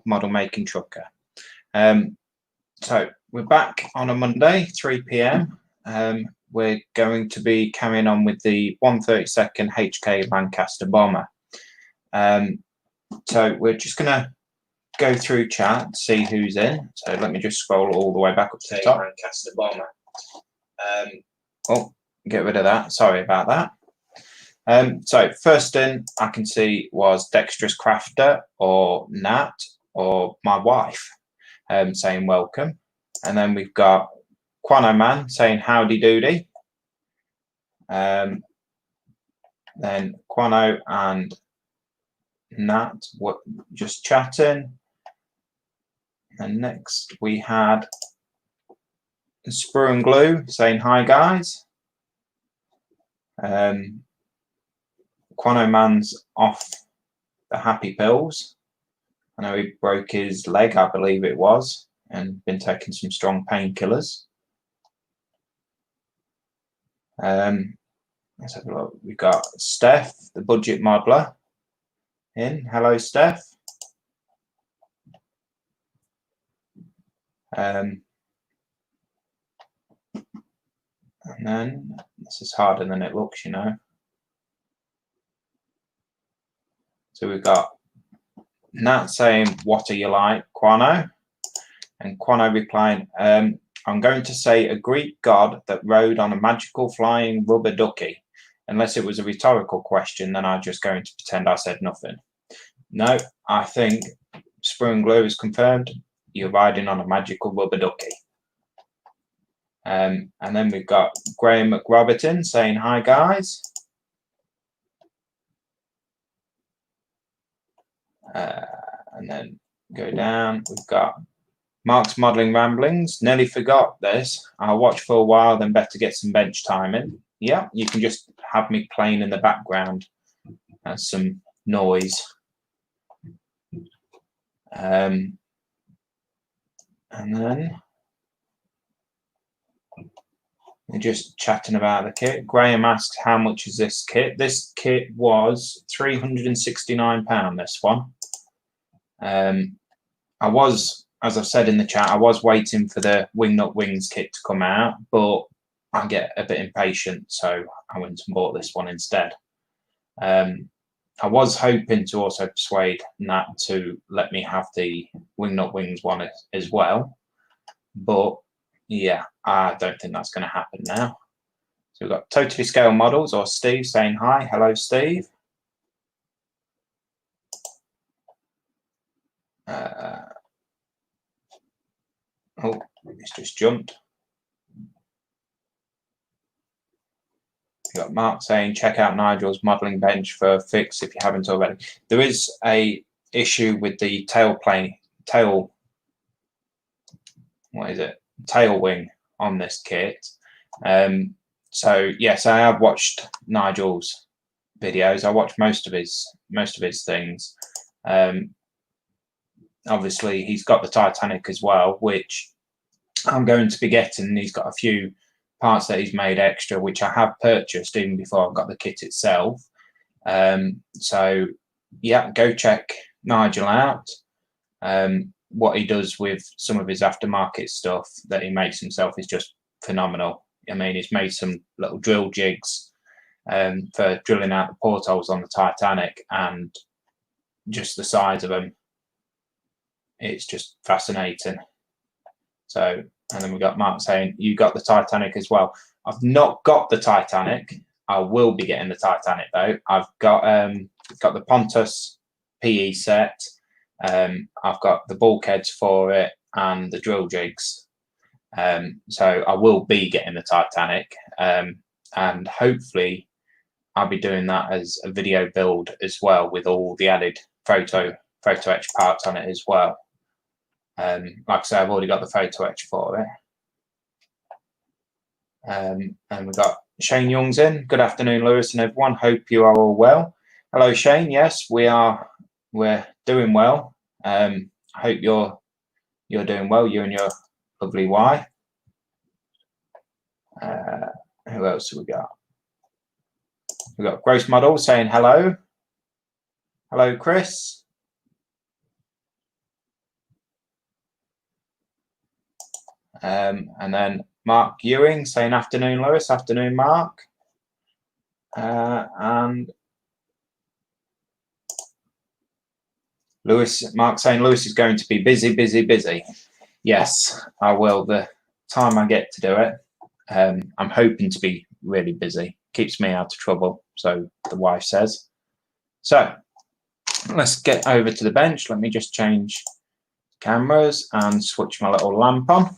model making trucker. So we're back on a Monday, 3 p.m. We're going to be carrying on with the 132nd HK Lancaster Bomber. So we're just going to go through chat, see who's in. So let me just scroll all the way back up to the top. Lancaster Bomber. Oh, get rid of that. Sorry about that. So first in I can see was Dexterous Crafter or Nat or my wife saying welcome. And then we've got Quano Man saying howdy doody. Then Quano and Nat were just chatting. And next we had Sprue and Glue saying hi guys. Quano Man's off the happy pills. I know he broke his leg, I believe it was, and been taking some strong painkillers. Let's have a look. We've got Steph, the budget modeler, in. Hello, Steph. And then this is harder than it looks, you know. So we've got Nat saying, "What are you like, Quano?" And Quano replying, "I'm going to say a Greek god that rode on a magical flying rubber ducky. Unless it was a rhetorical question, then I'm just going to pretend I said nothing." No, I think Sprue and Glue is confirmed. You're riding on a magical rubber ducky. And then we've got Graham McRobertson saying hi guys. And then go down. We've got Mark's Modelling Ramblings. Nearly forgot this. I'll watch for a while, then better get some bench time in. Yeah, you can just have me playing in the background as some noise. And then we're just chatting about the kit. Graham asks, how much is this kit? This kit was £369, this one. I was, as I've said in the chat, I was waiting for the Wingnut Wings kit to come out, but I get a bit impatient, so I went and bought this one instead. I was hoping to also persuade Nat to let me have the Wingnut Wings one as well, but yeah, I don't think that's going to happen now. So we've got Totally Scale Models, or Steve saying hi. Hello, Steve. Oh, it's just jumped. We've got Mark saying, check out Nigel's modelling bench for a fix if you haven't already. There is a issue with the tail wing on this kit. So yes, I have watched Nigel's videos. I watched most of his things. Obviously, he's got the Titanic as well, which I'm going to be getting. He's got a few parts that he's made extra, which I have purchased even before I got the kit itself. So yeah, go check Nigel out. What he does with some of his aftermarket stuff that he makes himself is just phenomenal. I mean, he's made some little drill jigs for drilling out the portholes on the Titanic, and just the size of them, it's just fascinating. So, and then we got Mark saying, you got the Titanic as well. I've not got the Titanic. I will be getting the Titanic though. I've got the Pontus PE set. I've got the bulkheads for it and the drill jigs. So I will be getting the Titanic, and hopefully I'll be doing that as a video build as well, with all the added photo etch parts on it as well. Like I say, I've already got the photo etch for it. And we've got Shane Young's in. Good afternoon, Lewis and everyone. Hope you are all well. Hello, Shane. Yes, we're doing well. I hope you're doing well, you and your lovely wife. Who else have we got? We've got Gross Model saying hello. Hello, Chris. And then Mark Ewing saying afternoon, Lewis. Afternoon, Mark. And Mark saying Lewis is going to be busy, busy, busy. Yes, I will. The time I get to do it, I'm hoping to be really busy. Keeps me out of trouble, so the wife says. So let's get over to the bench. Let me just change cameras and switch my little lamp on.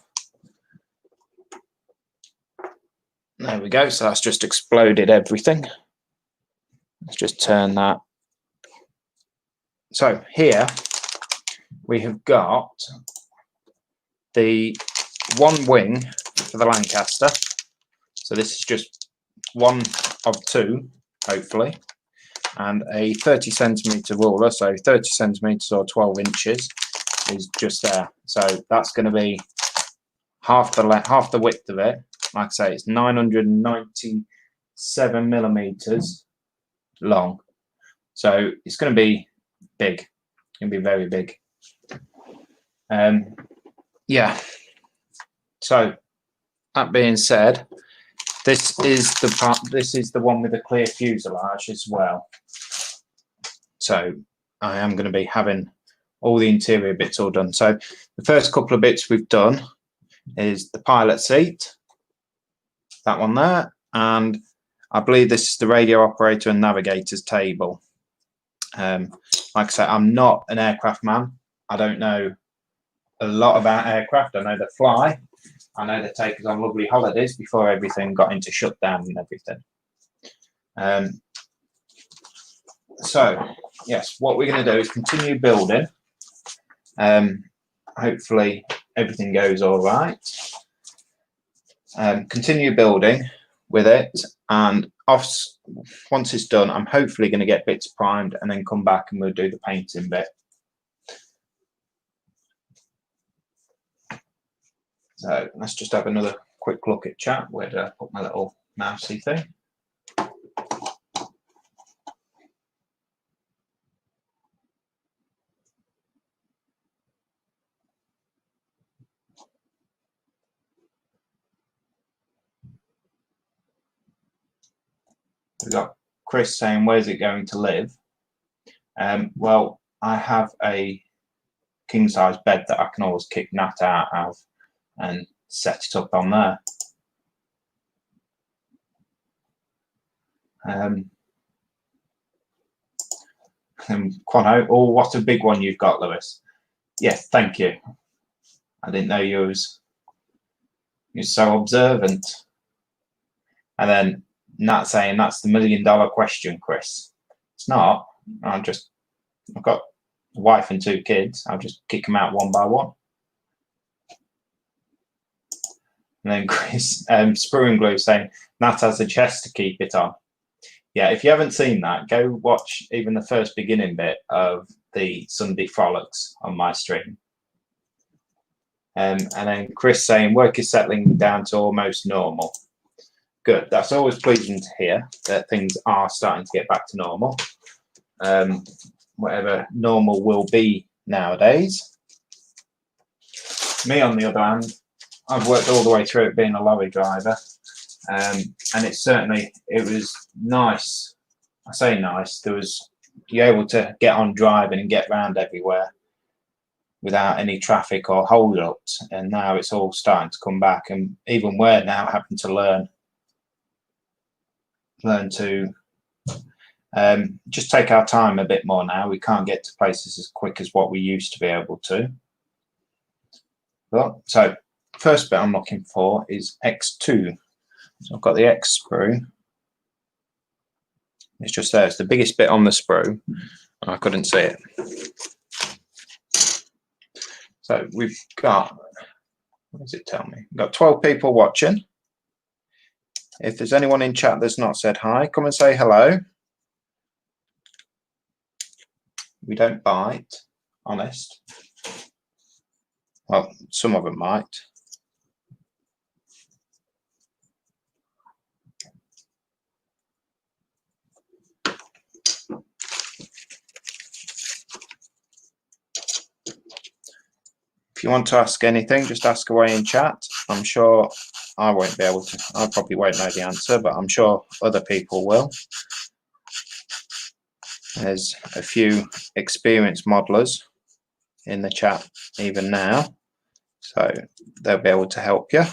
There we go. So that's just exploded everything. Let's just turn that. So here we have got the one wing for the Lancaster. So this is just one of two, hopefully, and a 30cm ruler. So 30 centimeters or 12 inches is just there. So that's going to be half the width of it. Like I say, it's 997 millimeters long. So it's going to be big. It's going to be very big. Yeah. So that being said, this is the part. This is the one with the clear fuselage as well. So I am going to be having all the interior bits all done. So the first couple of bits we've done is the pilot seat, that one there, and I believe this is the radio operator and navigator's table. Like I said, I'm not an aircraft man. I don't know a lot about aircraft. I know they fly. I know they take us on lovely holidays before everything got into shutdown and everything. So yes, what we're going to do is continue building. Hopefully everything goes all right. Continue building with it, and once it's done, I'm hopefully going to get bits primed and then come back and we'll do the painting bit. So let's just have another quick look at chat. Where did I put my little mousey thing? We've got Chris saying, where's it going to live? Well, I have a king size bed that I can always kick Nat out of and set it up on there. Quano, oh, what a big one you've got, Lewis. Yes, thank you. I didn't know you're so observant. And then Nat saying, that's the $1 million question, Chris. It's not. I've got a wife and 2 kids. I'll just kick them out one by one. And then Chris, Sprue and Glue saying, Nat has a chest to keep it on. Yeah, if you haven't seen that, go watch even the first beginning bit of the Sunday Frolics on my stream. And then Chris saying, work is settling down to almost normal. Good. That's always pleasing to hear that things are starting to get back to normal. Whatever normal will be nowadays. Me, on the other hand, I've worked all the way through it being a lorry driver. And it was nice. I say nice. You're able to get on driving and get around everywhere without any traffic or hold-ups. And now it's all starting to come back. And even we're now having to learn to just take our time a bit more now. We can't get to places as quick as what we used to be able to. Well, so first bit I'm looking for is X2. So I've got the X sprue. It's just there. It's the biggest bit on the sprue. I couldn't see it. So we've got, what does it tell me? We've got 12 people watching. If there's anyone in chat that's not said hi, come and say hello. We don't bite, honest. Well, some of them might. If you want to ask anything, just ask away in chat. I'm sure I won't be able to. I probably won't know the answer, but I'm sure other people will. There's a few experienced modelers in the chat even now, so they'll be able to help you.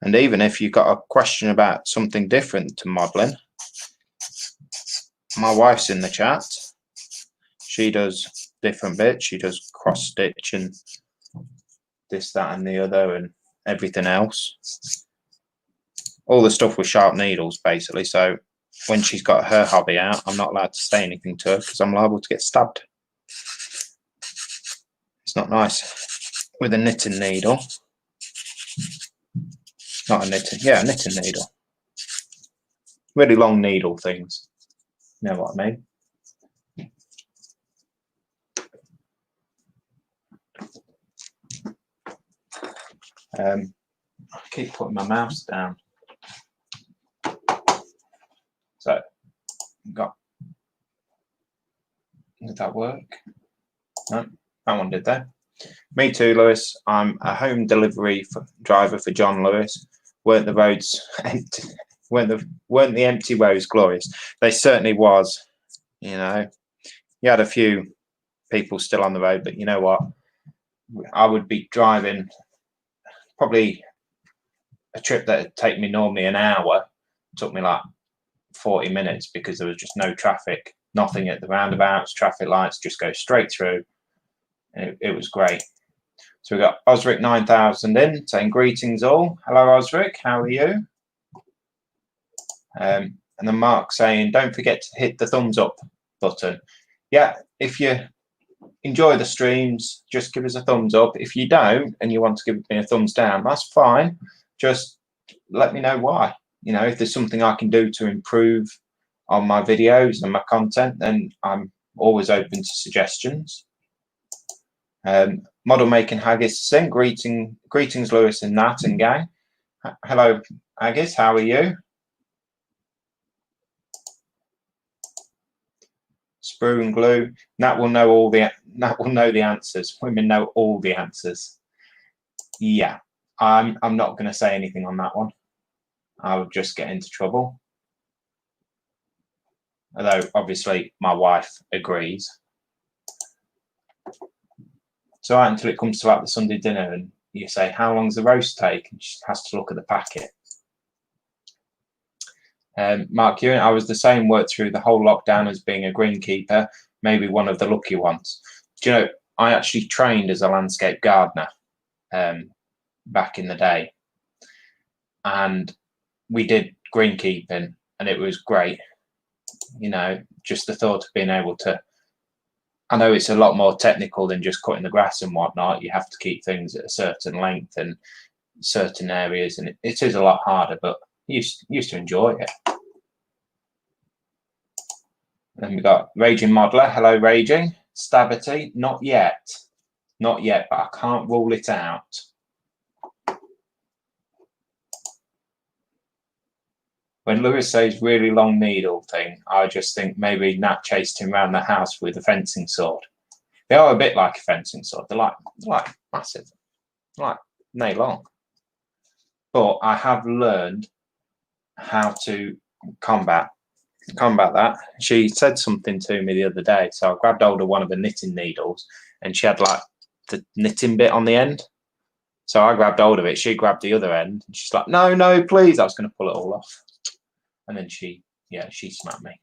And even if you've got a question about something different to modeling, my wife's in the chat. She does different bits. She does cross stitch and this, that, and the other, and everything else. All the stuff with sharp needles, basically. So when she's got her hobby out, I'm not allowed to say anything to her because I'm liable to get stabbed. It's not nice with a knitting needle. Not a knitting, yeah, a knitting needle. Really long needle things. You know what I mean? I keep putting my mouse down. So, did that work? No, that one did that. Me too, Lewis. I'm a home delivery driver for John Lewis. Weren't the roads empty? Weren't the empty roads glorious? They certainly was. You know, you had a few people still on the road, but you know what? I would be driving probably a trip that would take me normally an hour. Took me like 40 minutes because there was just no traffic, nothing at the roundabouts, traffic lights, just go straight through. And it was great. So we got Osric 9000 in saying greetings all. Hello Osric, how are you? And then Mark saying don't forget to hit the thumbs up button. Yeah, if you enjoy the streams, just give us a thumbs up. If you don't and you want to give me a thumbs down, that's fine. Just let me know why. You know, if there's something I can do to improve on my videos and my content, then I'm always open to suggestions. Model Making Haggis sent greetings Lewis and Nat and gang. Hello Haggis, how are you? Sprue and glue. Nat will know the answers. Women know all the answers. Yeah, I'm not going to say anything on that one. I would just get into trouble. Although obviously my wife agrees. So right until it comes to like the Sunday dinner and you say, how long does the roast take? And she has to look at the packet. Mark Ewan, I was the same, worked through the whole lockdown as being a greenkeeper, maybe one of the lucky ones. Do you know, I actually trained as a landscape gardener back in the day. And we did greenkeeping and it was great. You know, just the thought of being able to, I know it's a lot more technical than just cutting the grass and whatnot. You have to keep things at a certain length and certain areas, and it is a lot harder, but I used to enjoy it. Then we got Raging Modeler. Hello, Raging. Stabity. Not yet, but I can't rule it out. When Lewis says really long needle thing, I just think maybe Nat chased him around the house with a fencing sword. They are a bit like a fencing sword. They're like massive, like nail long. But I have learned how to combat that. She said something to me the other day, so I grabbed hold of one of the knitting needles, and she had like the knitting bit on the end. So I grabbed hold of it. She grabbed the other end, and she's like, "No, please!" I was going to pull it all off. And then she smacked me.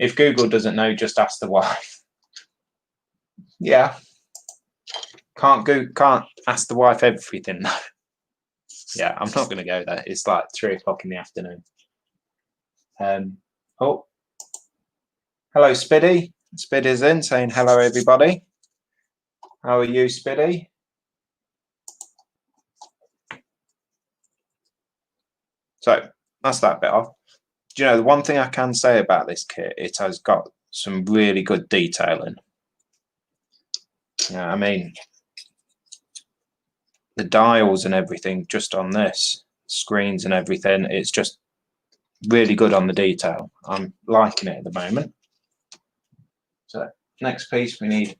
If Google doesn't know, just ask the wife. Yeah. Can't ask the wife everything though. Yeah, I'm not going to go there. It's like 3 o'clock in the afternoon. Oh, hello, Spiddy. Spiddy's in saying hello, everybody. How are you, Spiddy? So that's that bit off. Do you know, the one thing I can say about this kit, it has got some really good detailing. Yeah, I mean, the dials and everything just on this, screens and everything, it's just really good on the detail. I'm liking it at the moment. So next piece, we need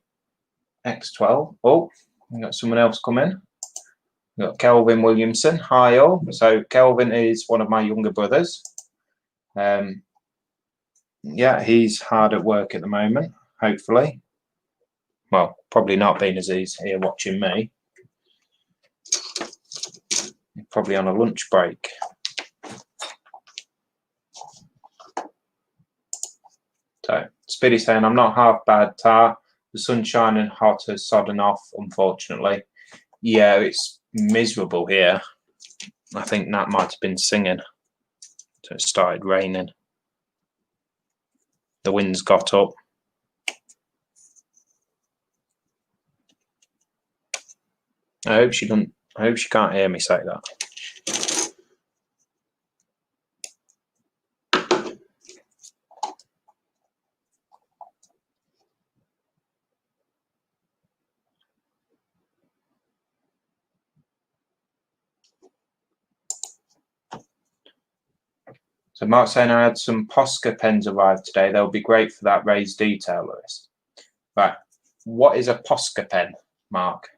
X12. Oh, we got someone else come in. We've got Kelvin Williamson. Hi all. So Kelvin is one of my younger brothers. Yeah, he's hard at work at the moment, hopefully. Well, probably not, being as he's here watching me. Probably on a lunch break. So Speedy saying, I'm not half bad, Tar. The sun's shining hot has sodden off, unfortunately. Yeah, it's miserable here. I think Nat might have been singing. So it started raining. The wind's got up. I hope she can't hear me say that. So Mark's saying I had some Posca pens arrive today. They'll be great for that raised detail list. Right. What is a Posca pen, Mark?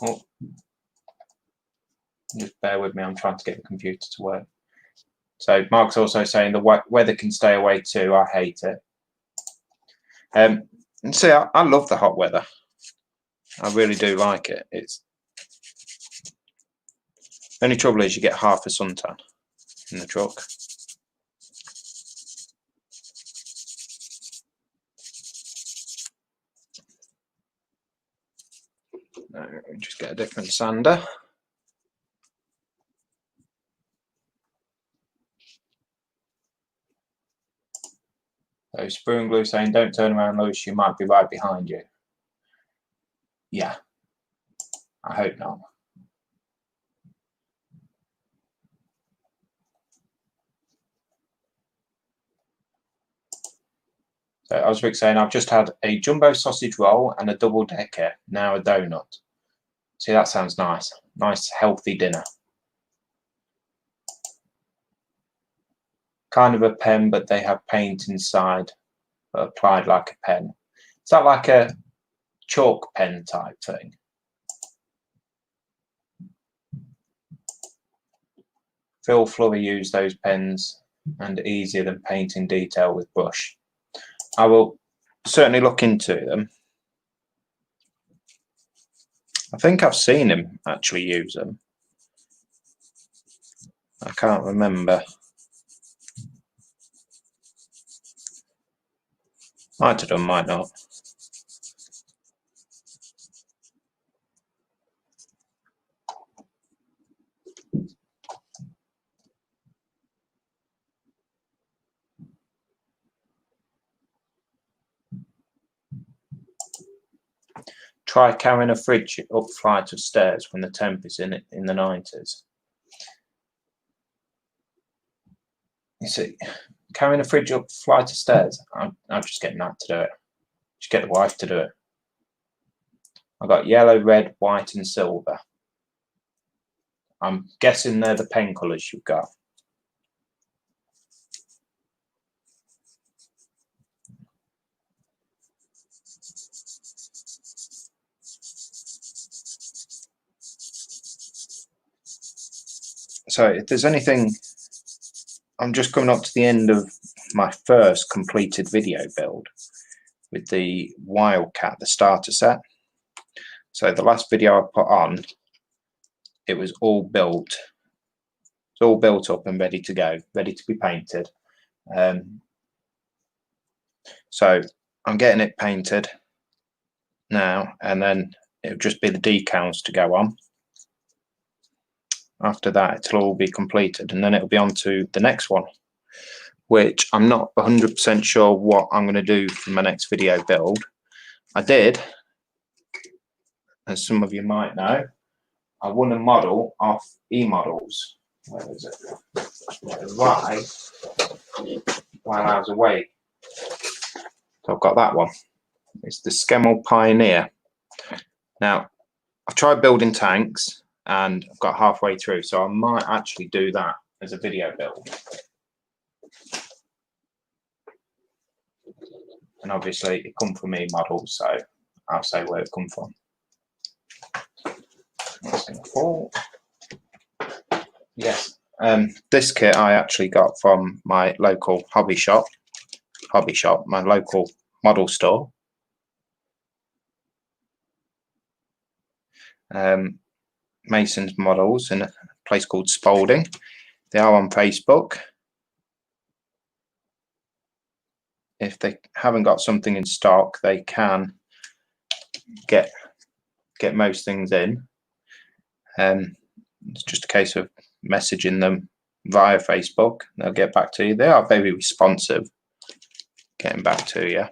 Oh. Just bear with me, I'm trying to get the computer to work. So Mark's also saying the weather can stay away too. I hate it. And see, I love the hot weather. I really do like it. It's the only trouble is you get half a suntan in the truck. Just get a different sander. So Spoon Glue saying, don't turn around, Lewis, she might be right behind you. Yeah, I hope not. So Osric saying, I've just had a jumbo sausage roll and a double decker, now a donut. See, that sounds nice. Nice, healthy dinner. Kind of a pen, but they have paint inside, but applied like a pen. Is that like a chalk pen type thing? Phil Flurry used those pens and easier than painting detail with brush. I will certainly look into them. I think I've seen him actually use them. I can't remember. Might have done, might not. Try carrying a fridge up flight of stairs when the temp is in the 90s. You see, carrying a fridge up flight of stairs, I'm just getting that to do it. Just get the wife to do it. I've got yellow, red, white and silver. I'm guessing they're the pen colours you've got. So if there's anything, I'm just coming up to the end of my first completed video build with the Wildcat, the starter set. So the last video I put on, it was all built. It's all built up and ready to go, ready to be painted. So I'm getting it painted now, and then it'll just be the decals to go on. After that, it'll all be completed, and then it'll be on to the next one, which I'm not 100% sure what I'm going to do for my next video build. I did, as some of you might know, I won a model off eModels. Where is it? Right, while I was away. So I've got that one. It's the Skemmel Pioneer. Now, I've tried building tanks and I've got halfway through, so I might actually do that as a video build. And obviously it come from eModels, so I'll say where it come from. That's going to fall. Yes. This kit I actually got from my local hobby shop, my local model store. Mason's Models in a place called Spalding. They are on Facebook. If they haven't got something in stock, they can get most things in. It's just a case of messaging them via Facebook. They'll get back to you. They are very responsive, getting back to you.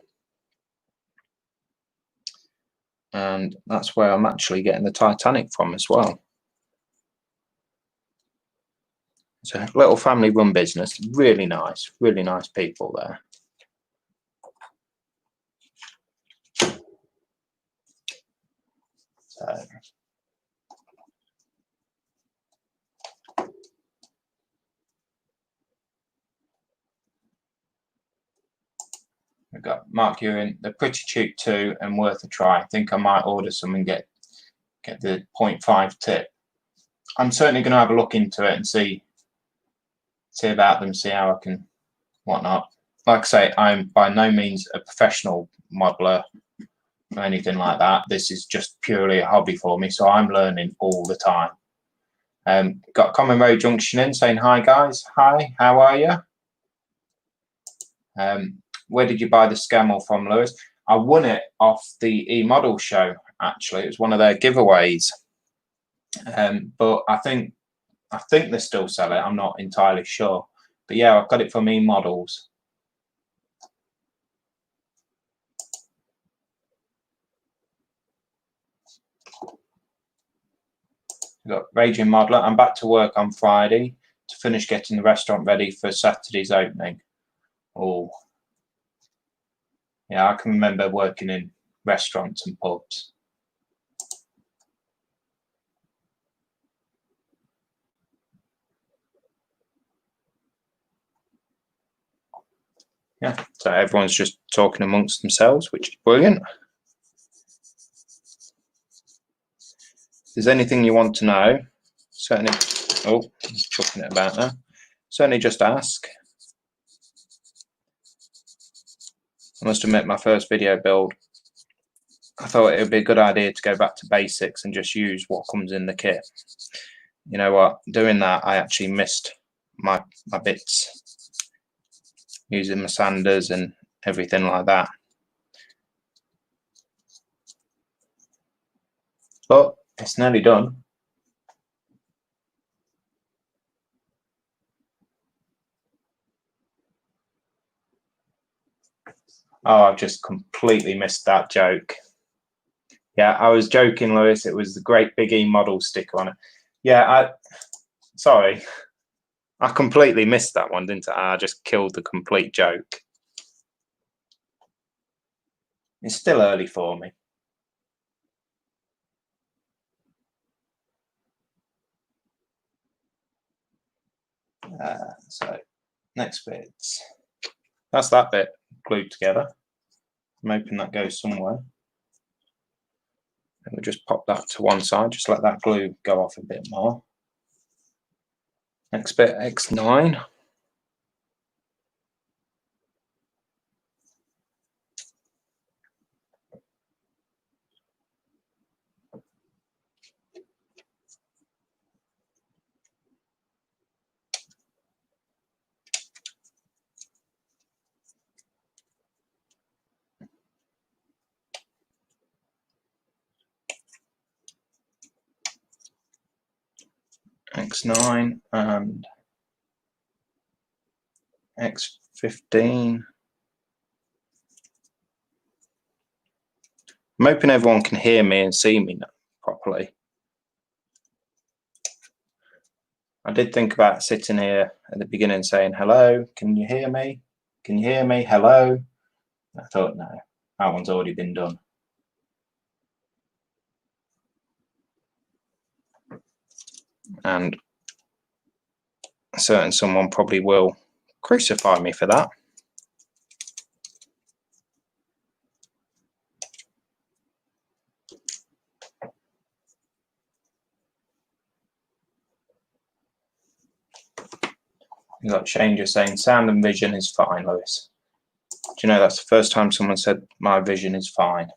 And that's where I'm actually getting the Titanic from as well. It's a little family-run business. Really nice people there. So we've got Mark Ewan. They're pretty cheap too and worth a try. I think I might order some and get the 0.5 tip. I'm certainly going to have a look into it and see about them, see how I can whatnot. Like I say, I'm by no means a professional modeler or anything like that. This is just purely a hobby for me, so I'm learning all the time. Got Common Road Junction in saying hi guys. Hi, how are you? Where did you buy the Scammell from, Lewis? I won it off the eModel show, actually. It was one of their giveaways. But I think they still sell it. I'm not entirely sure. But yeah, I've got it from eModels. We've got Raging Modeler. I'm back to work on Friday to finish getting the restaurant ready for Saturday's opening. Oh, yeah, I can remember working in restaurants and pubs. Yeah, so everyone's just talking amongst themselves, which is brilliant. If there's anything you want to know, certainly, oh, I'm chucking it about now, certainly just ask. I must admit, my first video build, I thought it would be a good idea to go back to basics and just use what comes in the kit. You know what, doing that, I actually missed my bits, using my sanders and everything like that. But it's nearly done. Oh, I've just completely missed that joke. Yeah, I was joking, Lewis. It was the great big eModel sticker on it. Yeah, sorry. I completely missed that one, didn't I? I just killed the complete joke. It's still early for me. So, next bits. That's that bit glued together. I'm hoping that goes somewhere. And we'll just pop that to one side, just let that glue go off a bit more. Next bit, X9. X9 and X15. I'm hoping everyone can hear me and see me properly. I did think about sitting here at the beginning saying, hello, can you hear me? Can you hear me? Hello? I thought, no, that one's already been done. And a certain someone probably will crucify me for that. You got Shane just saying sound and vision is fine, Lewis. Do you know that's the first time someone said my vision is fine?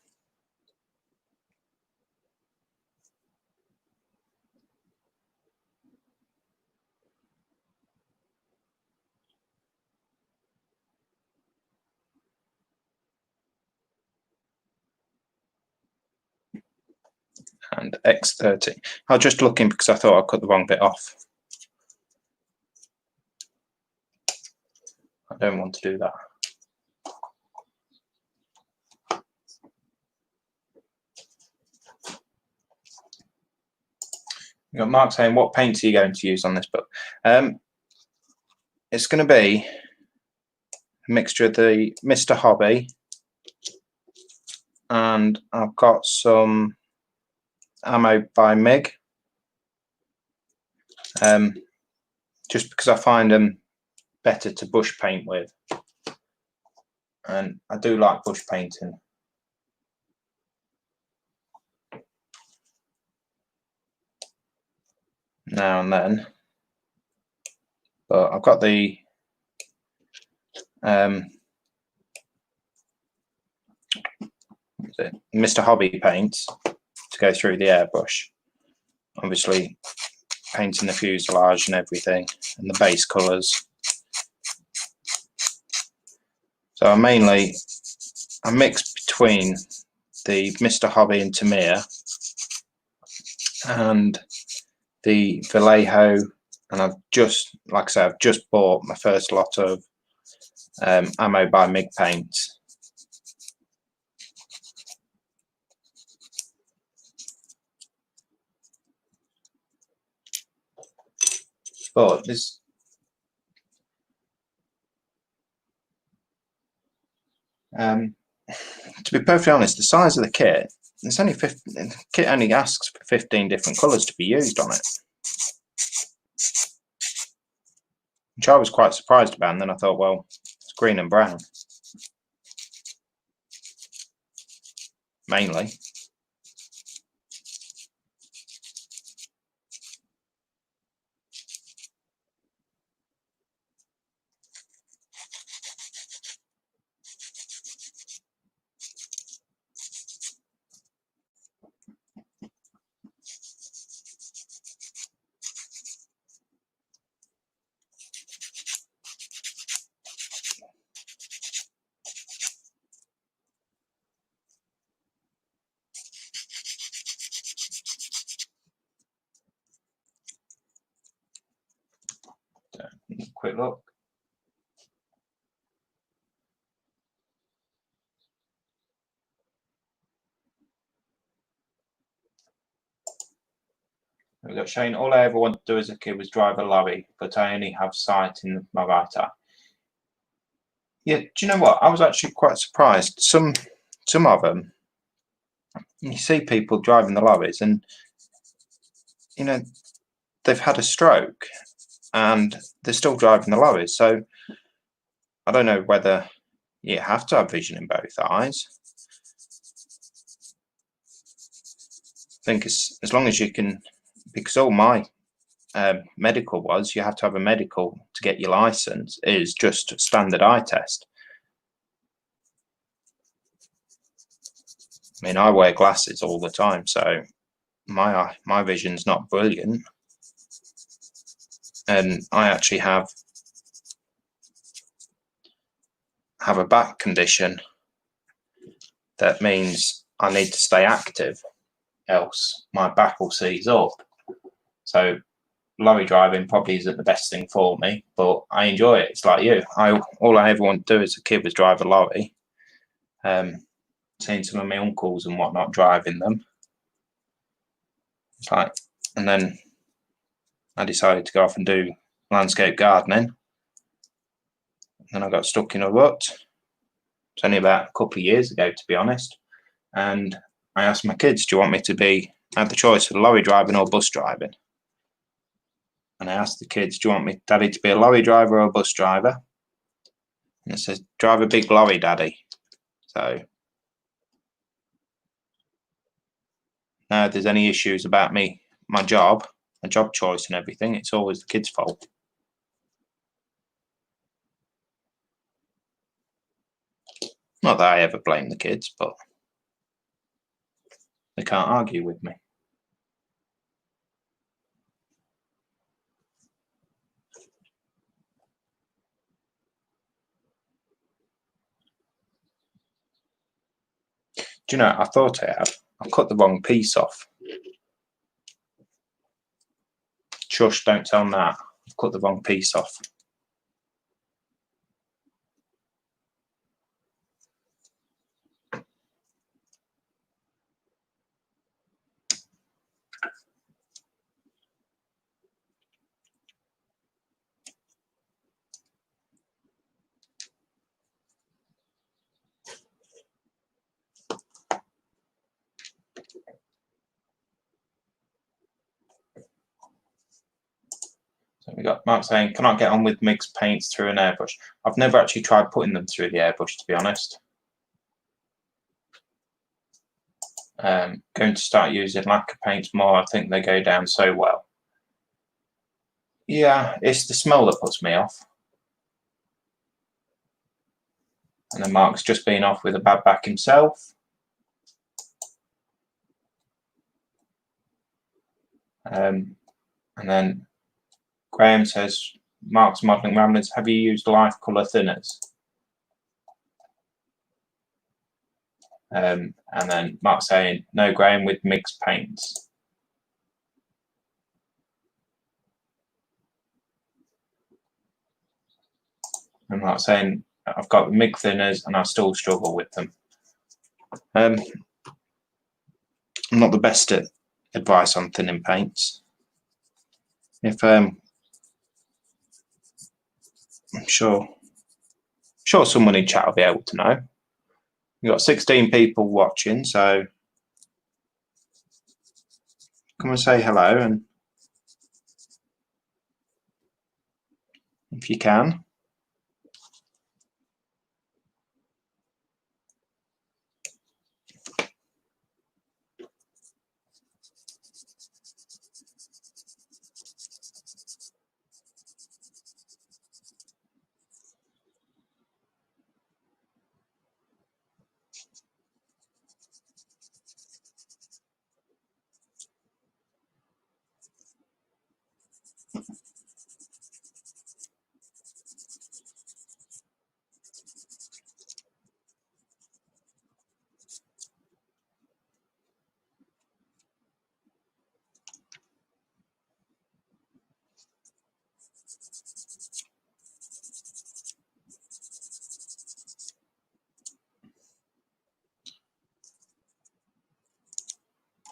And X30. I was just looking because I thought I cut the wrong bit off. I don't want to do that. You got Mark saying, what paints are you going to use on this book? It's going to be a mixture of the Mr. Hobby, and I've got some ammo by MIG, just because I find them better to bush paint with, and I do like bush painting. Now and then, but I've got the Mr. Hobby paints to go through the airbrush, obviously painting the fuselage and everything and the base colours. So I mix between the Mr. Hobby and Tamiya and the Vallejo, and I've just, like I said, I've just bought my first lot of ammo by MIG paints. But there's to be perfectly honest, the size of the kit, it's only 15, the kit only asks for 15 different colours to be used on it, which I was quite surprised about. And then I thought, well, it's green and brown mainly. Quick look. We've got Shane. All I ever wanted to do as a kid was drive a lorry, but I only have sight in my right eye. Yeah, do you know what? I was actually quite surprised. Some of them, you see people driving the lorries, and you know they've had a stroke, and they're still driving the lorries. So I don't know whether you have to have vision in both eyes. I think as long as you can, because all my medical was, you have to have a medical to get your license, is just a standard eye test. I mean, I wear glasses all the time, so my vision's not brilliant, and I actually have a back condition that means I need to stay active, else my back will seize up. So lorry driving probably isn't the best thing for me, but I enjoy it. It's like you. All I ever wanted to do as a kid was drive a lorry. Seeing some of my uncles and whatnot driving them. It's like, and then I decided to go off and do landscape gardening. Then I got stuck in a rut. It's only about a couple of years ago, to be honest. And I asked my kids, do you want me to have the choice of lorry driving or bus driving? And I asked the kids, do you want me, Daddy, to be a lorry driver or a bus driver? And it says, drive a big lorry, Daddy. So now if there's any issues about my job choice and everything, it's always the kids' fault. Not that I ever blame the kids, but they can't argue with me. Do you know, I thought I had. I cut the wrong piece off. Shush, don't tell Nat. I've cut the wrong piece off. So we got Mark saying, can I get on with mixed paints through an airbrush? I've never actually tried putting them through the airbrush, to be honest. Going to start using lacquer paints more. I think they go down so well. Yeah, it's the smell that puts me off. And then Mark's just been off with a bad back himself. And then Graham says, Mark's Modelling Ramblers, have you used life colour thinners? And then Mark saying, no, Graham, with mixed paints. And Mark saying, I've got the MIG thinners and I still struggle with them. I'm not the best at advice on thinning paints. If I'm sure someone in chat will be able to know. We've got 16 people watching, so come and say hello, and if you can.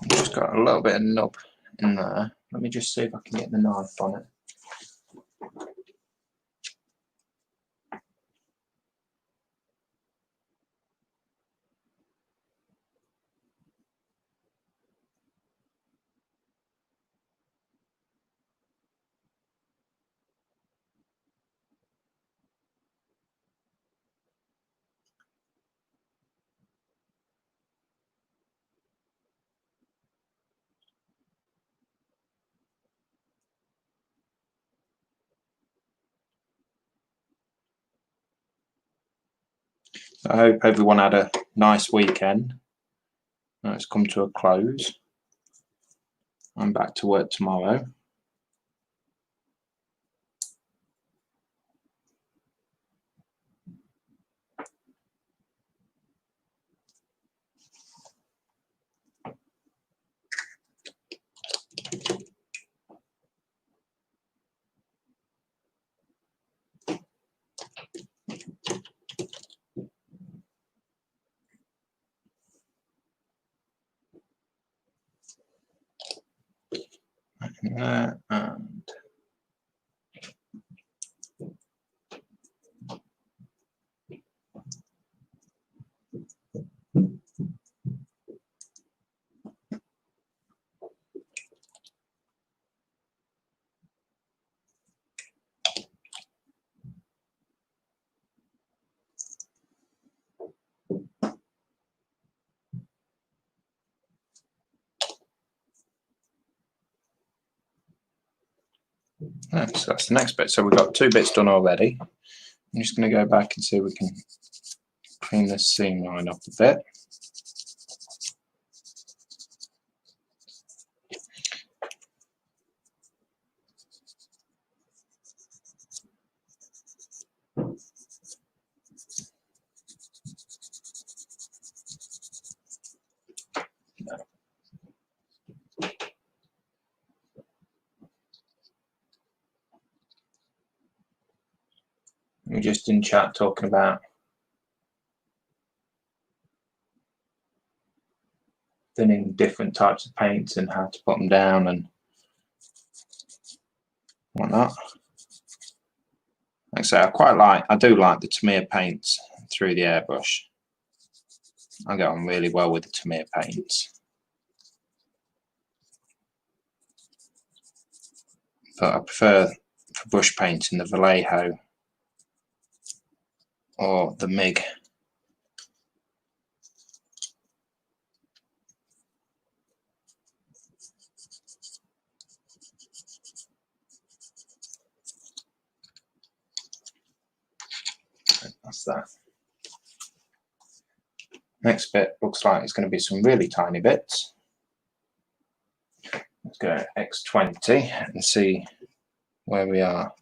Just got a little bit of nub in there. Let me just see if I can get the knife on it. I hope everyone had a nice weekend. Now it's come to a close. I'm back to work tomorrow. And so that's the next bit. So we've got 2 bits done already. I'm just going to go back and see if we can clean this seam line up a bit. We're just in chat talking about thinning different types of paints and how to put them down and whatnot. Like I say, I do like the Tamiya paints through the airbrush. I get on really well with the Tamiya paints. But I prefer for brush painting the Vallejo or the MIG. That's that. Next bit looks like it's going to be some really tiny bits. Let's go X20 and see where we are.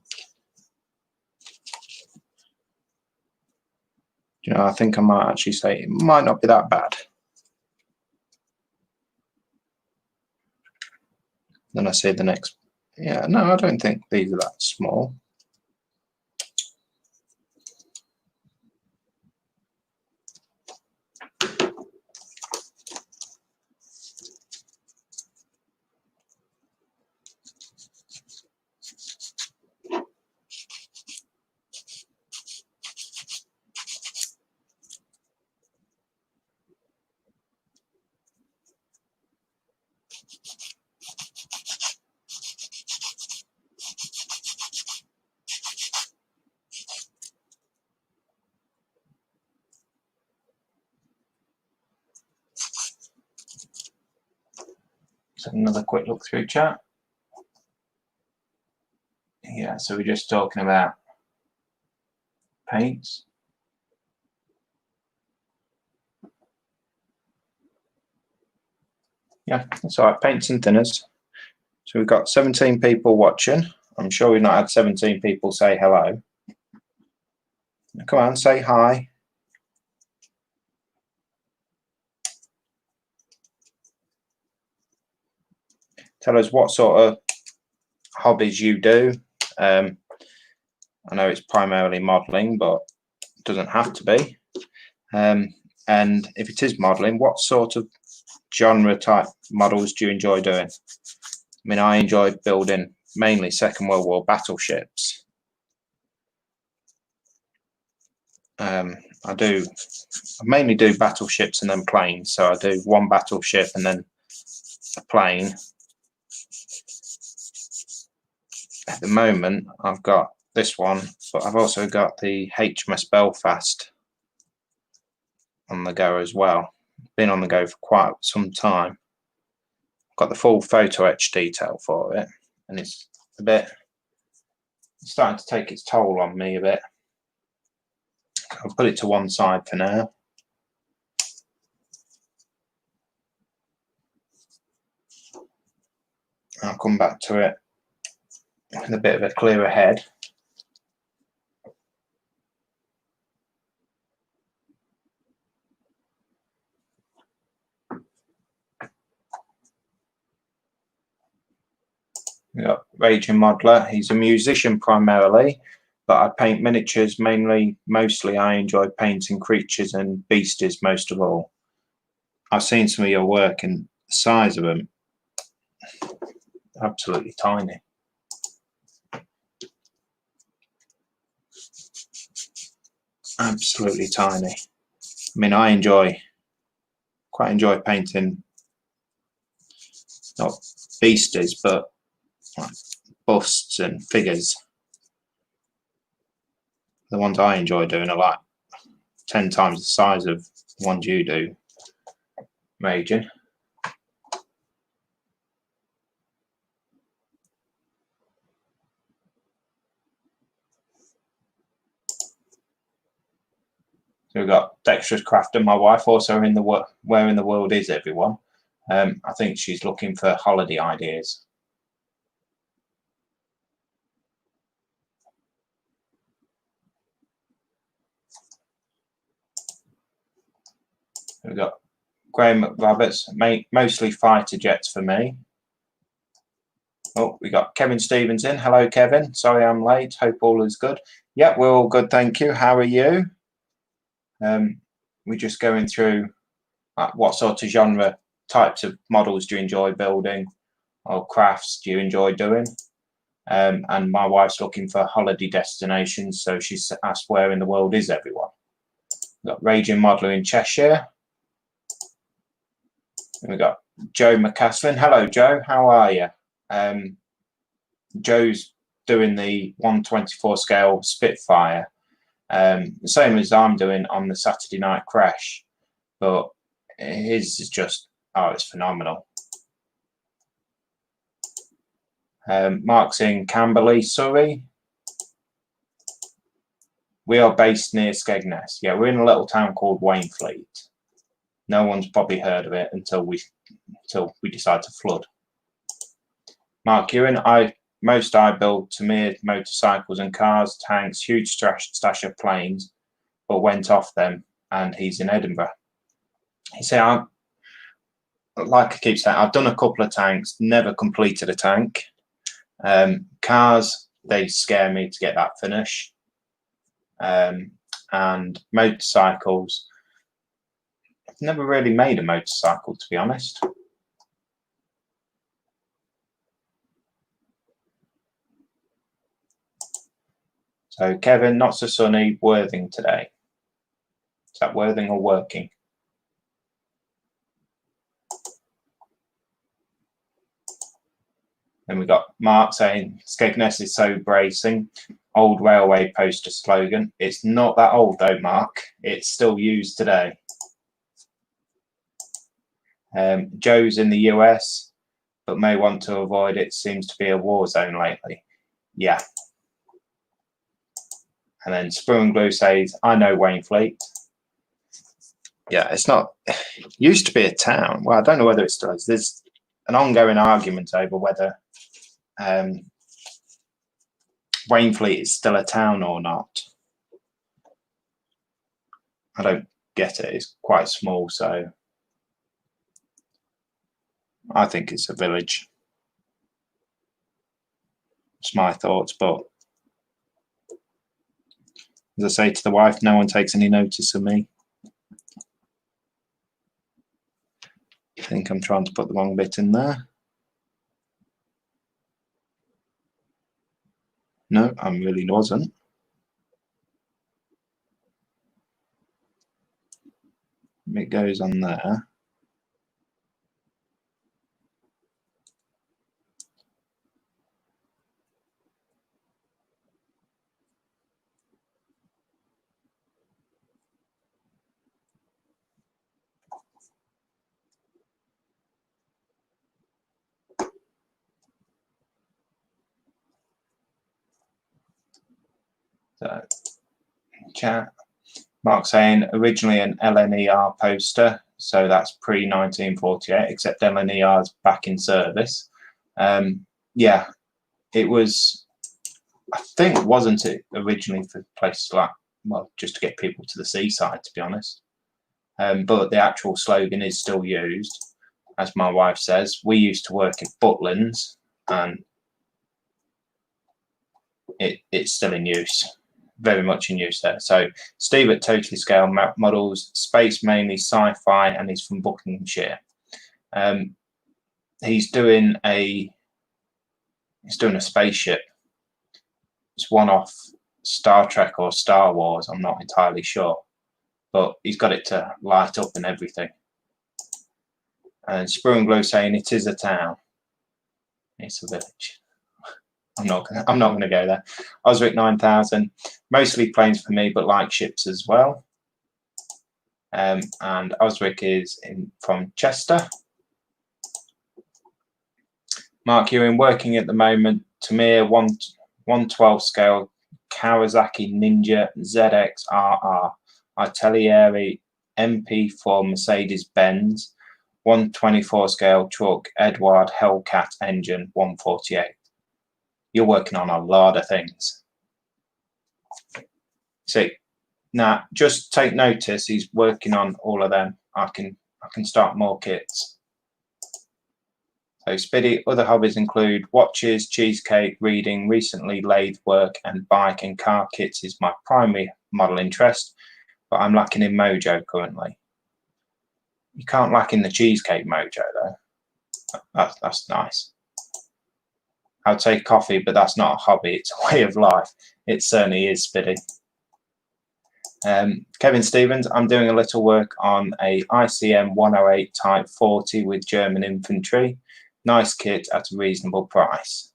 You know, I think I might actually say it might not be that bad. Then I say the next. Yeah, no, I don't think these are that small. So another quick look through chat. Yeah, so we're just talking about paints. Yeah, that's all right, paints and thinners. So we've got 17 people watching. I'm sure we've not had 17 people say hello. Come on, say hi. Tell us what sort of hobbies you do. I know it's primarily modelling, but it doesn't have to be. And if it is modelling, what sort of genre type models do you enjoy doing? I mean, I enjoy building mainly Second World War battleships. I mainly do battleships and then planes. So I do one battleship and then a plane. At the moment, I've got this one, but I've also got the HMS Belfast on the go as well. Been on the go for quite some time. I've got the full photo etch detail for it, and it's starting to take its toll on me a bit. I'll put it to one side for now. I'll come back to it with a bit of a clearer head. We've got Raging Modeler. He's a musician primarily, but I paint miniatures mostly. I enjoy painting creatures and beasties most of all. I've seen some of your work and the size of them, absolutely tiny. Absolutely tiny. I mean, I quite enjoy painting not beasties, but like busts and figures. The ones I enjoy doing are like 10 times the size of the ones you do, Major. So We've got Dexterous Craft and my wife also in the Where in the World Is Everyone? I think she's looking for holiday ideas. We've got Graham Roberts, mostly fighter jets for me. Oh, we got Kevin Stevens in. Hello, Kevin. Sorry I'm late. Hope all is good. Yeah, we're all good, thank you. How are you? We're just going through what sort of genre types of models do you enjoy building, or crafts do you enjoy doing? And my wife's looking for holiday destinations, so she's asked where in the world is everyone. We've got Raging Modeler in Cheshire. And we've got Joe McCaslin. Hello, Joe. How are you? Joe's doing the 1/24 scale Spitfire, the same as I'm doing on the Saturday Night Crash, but his is just, oh, it's phenomenal. Mark's in Camberley, Surrey. We are based near Skegness. Yeah, we're in a little town called Wainfleet. No one's probably heard of it until we decide to flood. Mark Ewan, I build Tamir motorcycles and cars, tanks, huge stash of planes, but went off them, and he's in Edinburgh. He said, like I keep saying, I've done a couple of tanks, never completed a tank. Cars, they scare me to get that finish. And motorcycles, I've never really made a motorcycle, to be honest. So Kevin, not so sunny, Worthing today. Is that Worthing or Working? Then we got Mark saying Skegness is so bracing. Old railway poster slogan. It's not that old though, Mark. It's still used today. Joe's in the US, but may want to avoid it. Seems to be a war zone lately. Yeah. And then Sprue and Glue says, I know Wainfleet. Yeah, it's not, it used to be a town. Well, I don't know whether it still is. There's an ongoing argument over whether Wainfleet is still a town or not. I don't get it. It's quite small, so I think it's a village. It's my thoughts, but as I say to the wife, no one takes any notice of me. I think I'm trying to put the wrong bit in there. No, I really wasn't. It goes on there. So, chat. Mark saying originally an LNER poster, so that's pre-1948, except LNER is back in service. Yeah, it was, I think, wasn't it originally for places like, well, just to get people to the seaside, to be honest. But the actual slogan is still used, as my wife says. We used to work at Butlins, and it's still in use. Very much in use there. So Steve at Totally Scale Models, space mainly sci-fi, and he's from Buckinghamshire. He's doing a spaceship. It's one off Star Trek or Star Wars, I'm not entirely sure, but he's got it to light up and everything. And Sprue and Glow saying it is a town. It's a village. I'm not gonna go there. Osric 9000, mostly planes for me, but like ships as well. And Osric is from Chester. Mark Ewan working at the moment. Tamir 112 scale Kawasaki Ninja ZX-RR Artillery MP4 Mercedes-Benz 124 scale truck Edward Hellcat engine 148. You're working on a lot of things. See, now just take notice, he's working on all of them. I can start more kits. So Spiddy, other hobbies include watches, cheesecake, reading, recently lathe work, and bike and car kits is my primary model interest, but I'm lacking in mojo currently. You can't lack in the cheesecake mojo though. That's nice. I'd say coffee, but that's not a hobby, it's a way of life. It certainly is, Spiddy. Kevin Stevens, I'm doing a little work on a ICM 108 Type 40 with German infantry. Nice kit at a reasonable price.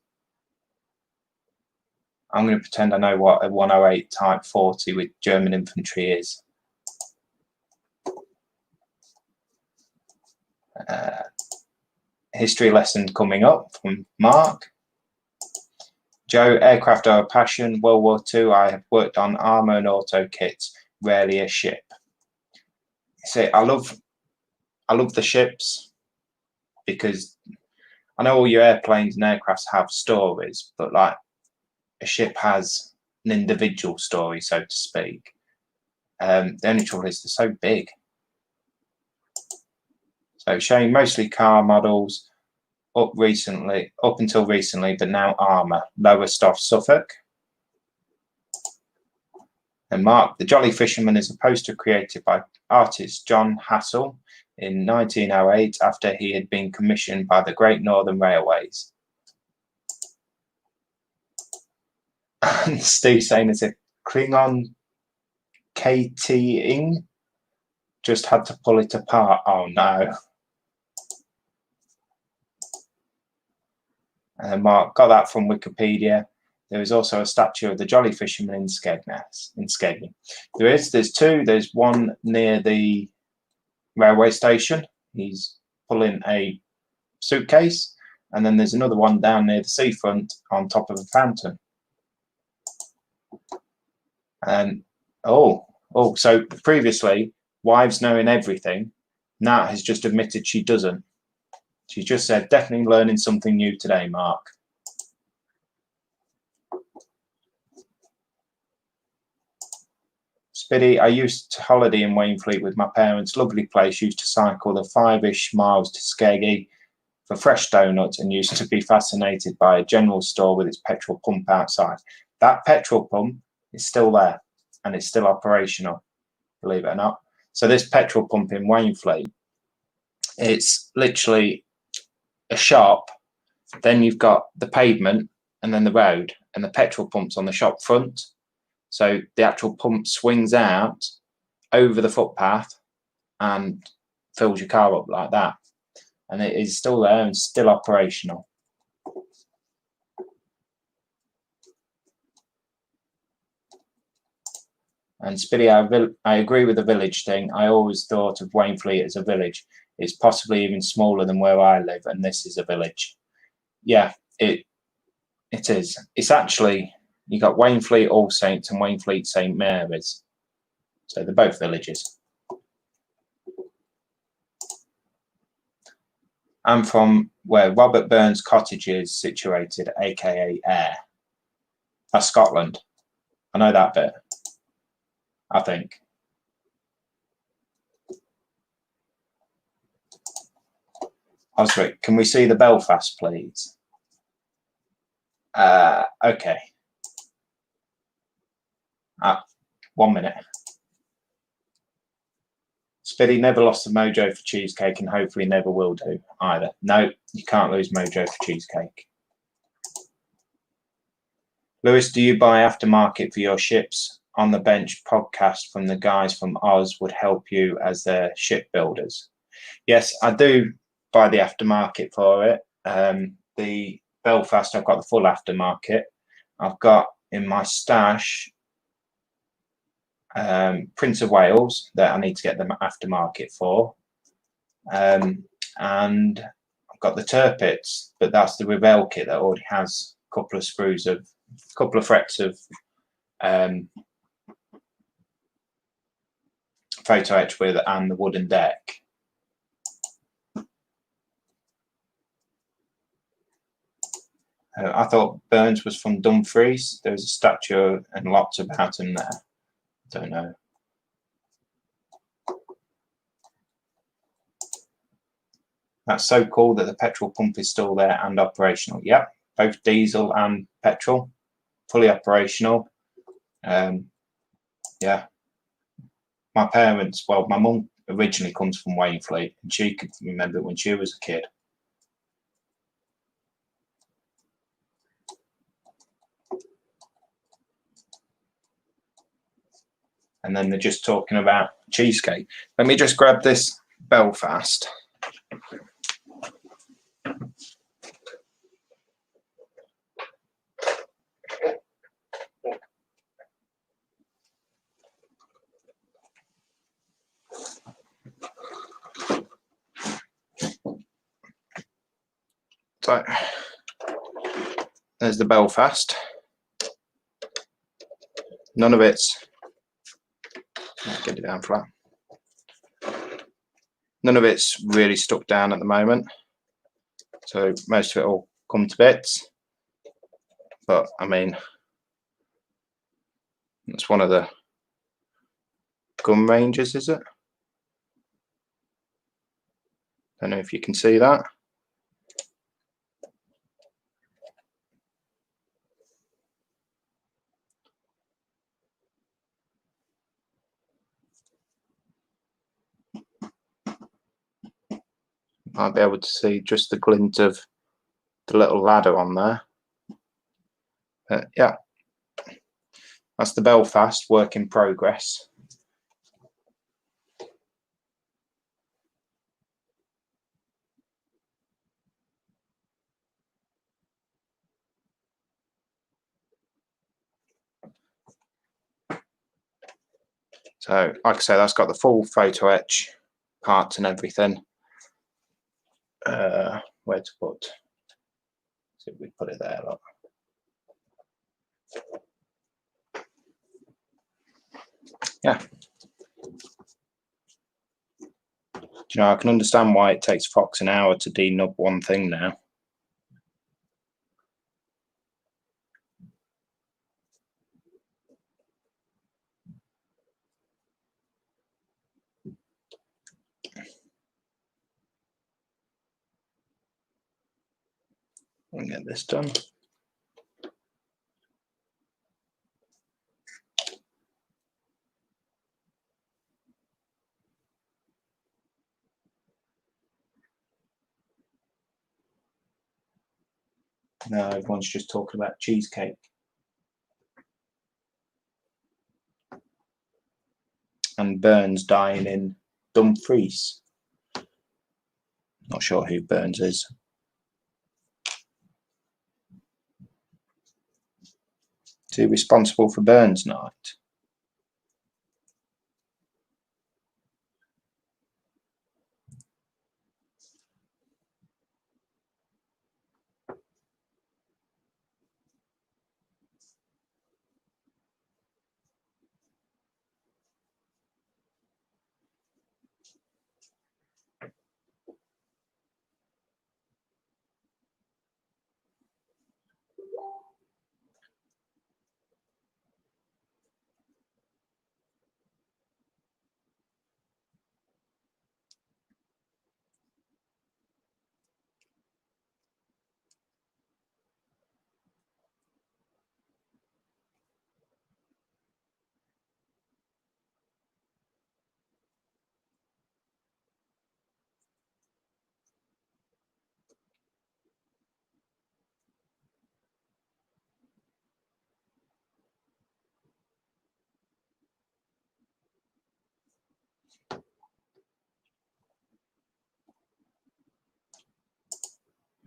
I'm going to pretend I know what a 108 Type 40 with German infantry is. History lesson coming up from Mark. Joe, aircraft are a passion. World War II, I have worked on armour and auto kits, rarely a ship. See, I love the ships because I know all your airplanes and aircrafts have stories, but like a ship has an individual story, so to speak. The only trouble is they're so big. So showing mostly car models up until recently, but now armour. Lowestoft, Suffolk. And Mark, the Jolly Fisherman is a poster created by artist John Hassel in 1908 after he had been commissioned by the Great Northern Railways. And Steve saying it's a Klingon KT-ing. Just had to pull it apart. Oh no. Mark, got that from Wikipedia. There is also a statue of the Jolly Fisherman in Skegness. There's two. There's one near the railway station. He's pulling a suitcase. And then there's another one down near the seafront on top of a fountain. And so previously, wives knowing everything, Nat has just admitted she doesn't. She just said, definitely learning something new today, Mark. Spiddy, I used to holiday in Wainfleet with my parents. Lovely place. Used to cycle the 5-ish miles to Skeggy for fresh donuts and used to be fascinated by a general store with its petrol pump outside. That petrol pump is still there and it's still operational, believe it or not. So this petrol pump in Wainfleet, it's literally a shop, then you've got the pavement and then the road, and the petrol pump's on the shop front. So the actual pump swings out over the footpath and fills your car up like that. And it is still there and still operational. And Spiddy, I agree with the village thing. I always thought of Wainfleet as a village. It's possibly even smaller than where I live, and this is a village. Yeah, it is. It's actually, you got Wainfleet All Saints and Wainfleet St Mary's. So they're both villages. I'm from where Robert Burns Cottage is situated, aka Ayr. That's Scotland. I know that bit, I think. Osric, can we see the Belfast, please? Okay. 1 minute. Spiddy never lost the mojo for cheesecake and hopefully never will do either. No, you can't lose mojo for cheesecake. Lewis, do you buy aftermarket for your ships? On the Bench podcast from the guys from Oz would help you as their shipbuilders. Yes, I do buy the aftermarket for it. The Belfast, I've got the full aftermarket. I've got in my stash Prince of Wales that I need to get the aftermarket for. And I've got the Tirpitz, but that's the Revell kit that already has a couple of frets of photo etch with and the wooden deck. I thought Burns was from Dumfries. There was a statue and lots about him there. Don't know. That's so cool that the petrol pump is still there and operational. Yep, both diesel and petrol, fully operational. Yeah. My parents, well, my mum originally comes from Wainfleet, and she could remember when she was a kid. And then they're just talking about cheesecake. Let me just grab this Belfast. So there's the Belfast. None of it's, get it down flat. None of it's really stuck down at the moment, so most of it will come to bits. But I mean, it's one of the gun ranges, is it? Don't know if you can see that. Might be able to see just the glint of the little ladder on there. Yeah, that's the Belfast, work in progress. So, like I say, that's got the full photo etch parts and everything. Where to put? See if we put it there. Look. Yeah. Do you know, I can understand why it takes Fox an hour to denub one thing now. And get this done. No, everyone's just talking about cheesecake. And Burns dying in Dumfries. Not sure who Burns is. Is he responsible for Burns night?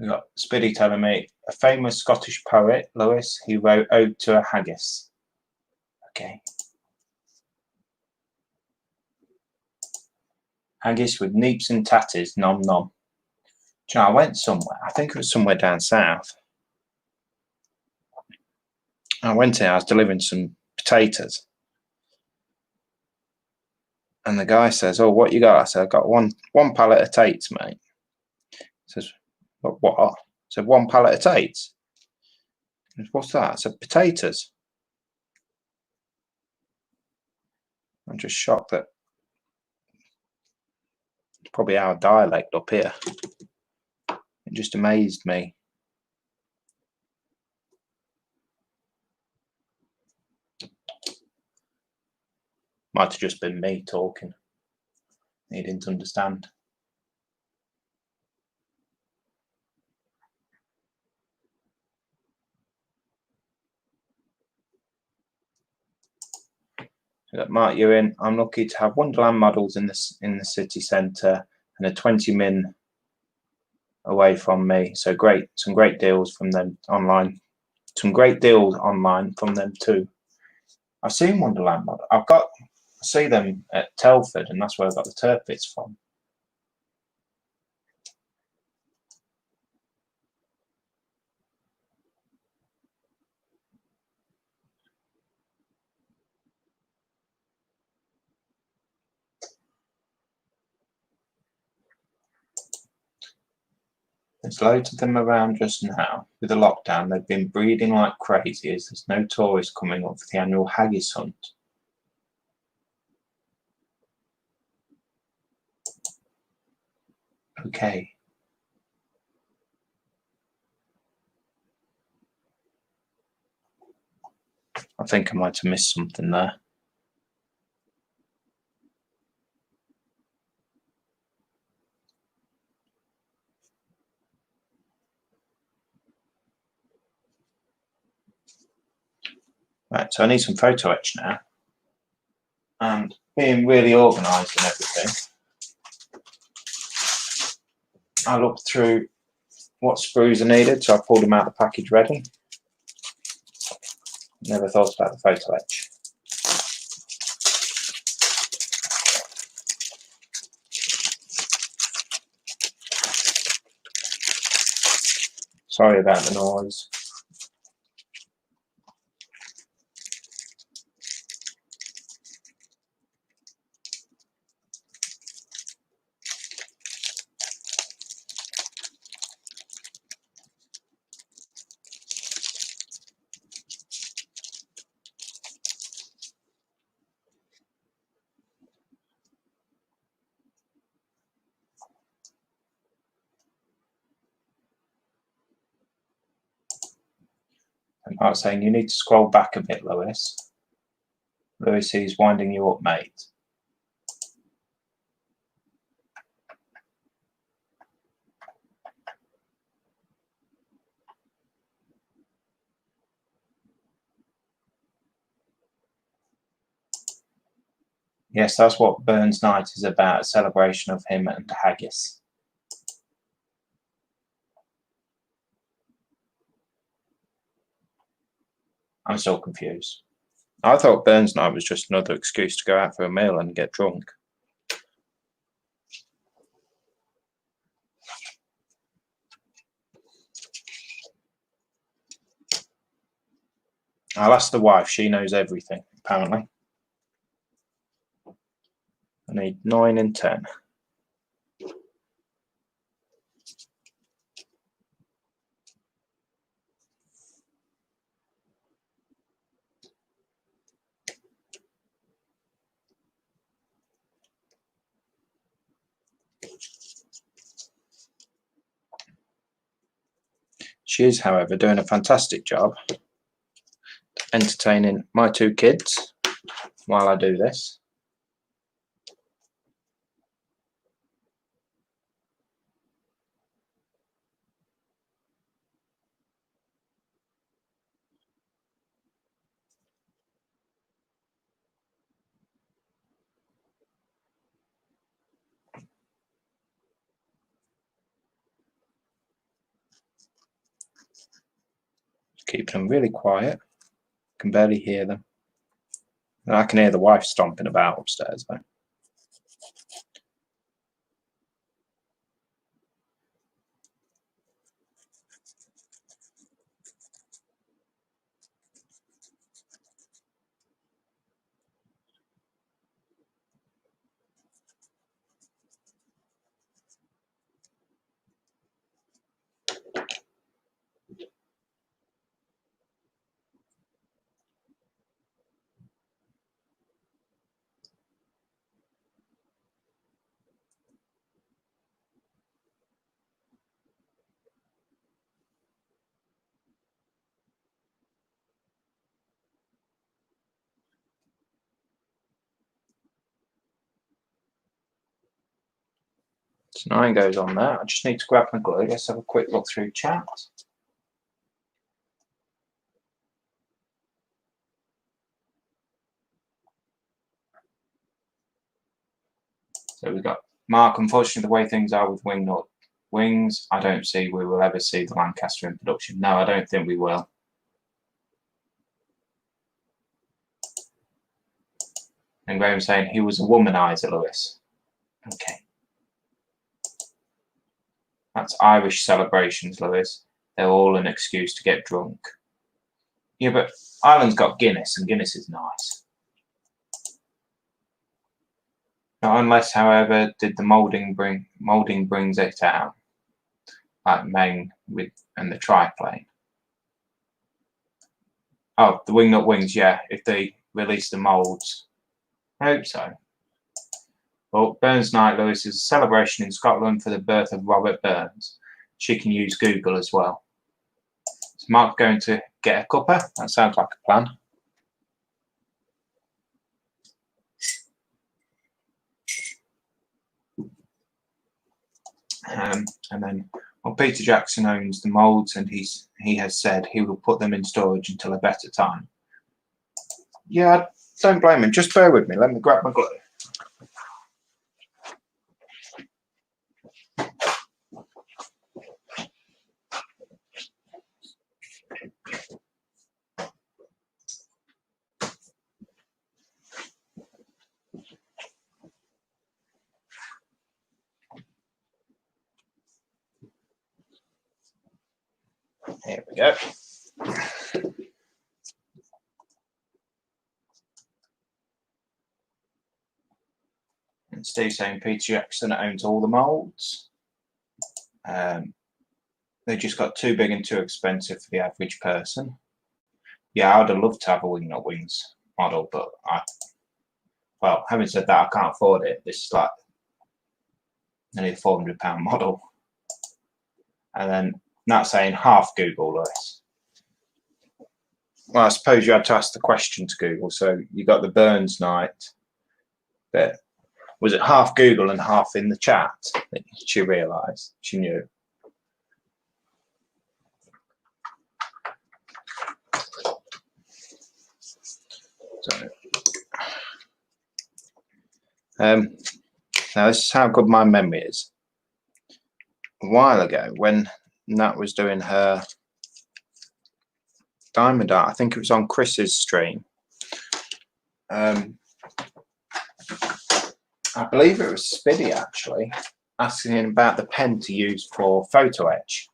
We've got Spiddy telling me a famous Scottish poet, Lewis, who wrote Ode to a Haggis. Okay. Haggis with neeps and tatties, nom nom. Do you know, I went somewhere, I think it was somewhere down south. I went in, I was delivering some potatoes. And the guy says, "Oh, what you got?" I said, "I got one pallet of tates, mate." He says, "What?" I said, "1 pallet of tates." He says, "What's that?" I said, "Potatoes." I'm just shocked that it's probably our dialect up here. It just amazed me. Might have just been me talking. He didn't understand. Mark Ewing, I'm lucky to have Wonderland models in the city centre and a 20 min away from me. So great, some great deals from them online. Some great deals online from them too. I've seen Wonderland model. I see them at Telford, and that's where I got the Turpits from. There's loads of them around just now. With the lockdown, they've been breeding like crazy as there's no tourists coming up for the annual haggis hunt. Okay. I think I might have missed something there. Right, so I need some photo etch now. And being really organised and everything, I looked through what sprues are needed, so I pulled them out of the package ready. Never thought about the photo etch. Sorry about the noise. And Mark's saying, you need to scroll back a bit, Lewis. Lewis, he's winding you up, mate. Yes, that's what Burns Night is about, a celebration of him and haggis. I'm still confused. I thought Burns Night was just another excuse to go out for a meal and get drunk. I'll ask the wife, she knows everything, apparently. I need 9 and 10. She is, however, doing a fantastic job entertaining my 2 kids while I do this. Keeping them really quiet. Can barely hear them. And I can hear the wife stomping about upstairs though. So 9 goes on there. I just need to grab my glue. Let's have a quick look through chat. So we've got Mark. Unfortunately, the way things are with Wingnut Wings, I don't see we will ever see the Lancaster in production. No, I don't think we will. And Graham saying he was a womanizer, Lewis. Okay. That's Irish celebrations, Lewis. They're all an excuse to get drunk. Yeah, but Ireland's got Guinness, and Guinness is nice. Not unless, however, did the moulding brings it out, like Maine and the triplane. Oh, the Wingnut Wings, yeah. If they release the moulds, I hope so. Well, Burns Night, Lewis, is a celebration in Scotland for the birth of Robert Burns. She can use Google as well. Is Mark going to get a cuppa? That sounds like a plan. And then, well, Peter Jackson owns the moulds, and he has said he will put them in storage until a better time. Yeah, don't blame him. Just bear with me. Let me grab my glue. Here we go. And Steve saying Peter Jackson owns all the moulds. They just got too big and too expensive for the average person. Yeah, I would have loved to have a Wingnut Wings model, but well, having said that, I can't afford it. This is like nearly a £400 model. And then not saying half Google, Lewis. Well, I suppose you had to ask the question to Google. So you got the Burns Night, but was it half Google and half in the chat that she realised? She knew. So, now this is how good my memory is. A while ago, when Nat was doing her diamond art, I think it was on Chris's stream. I believe it was Spiddy actually asking him about the pen to use for photo etch,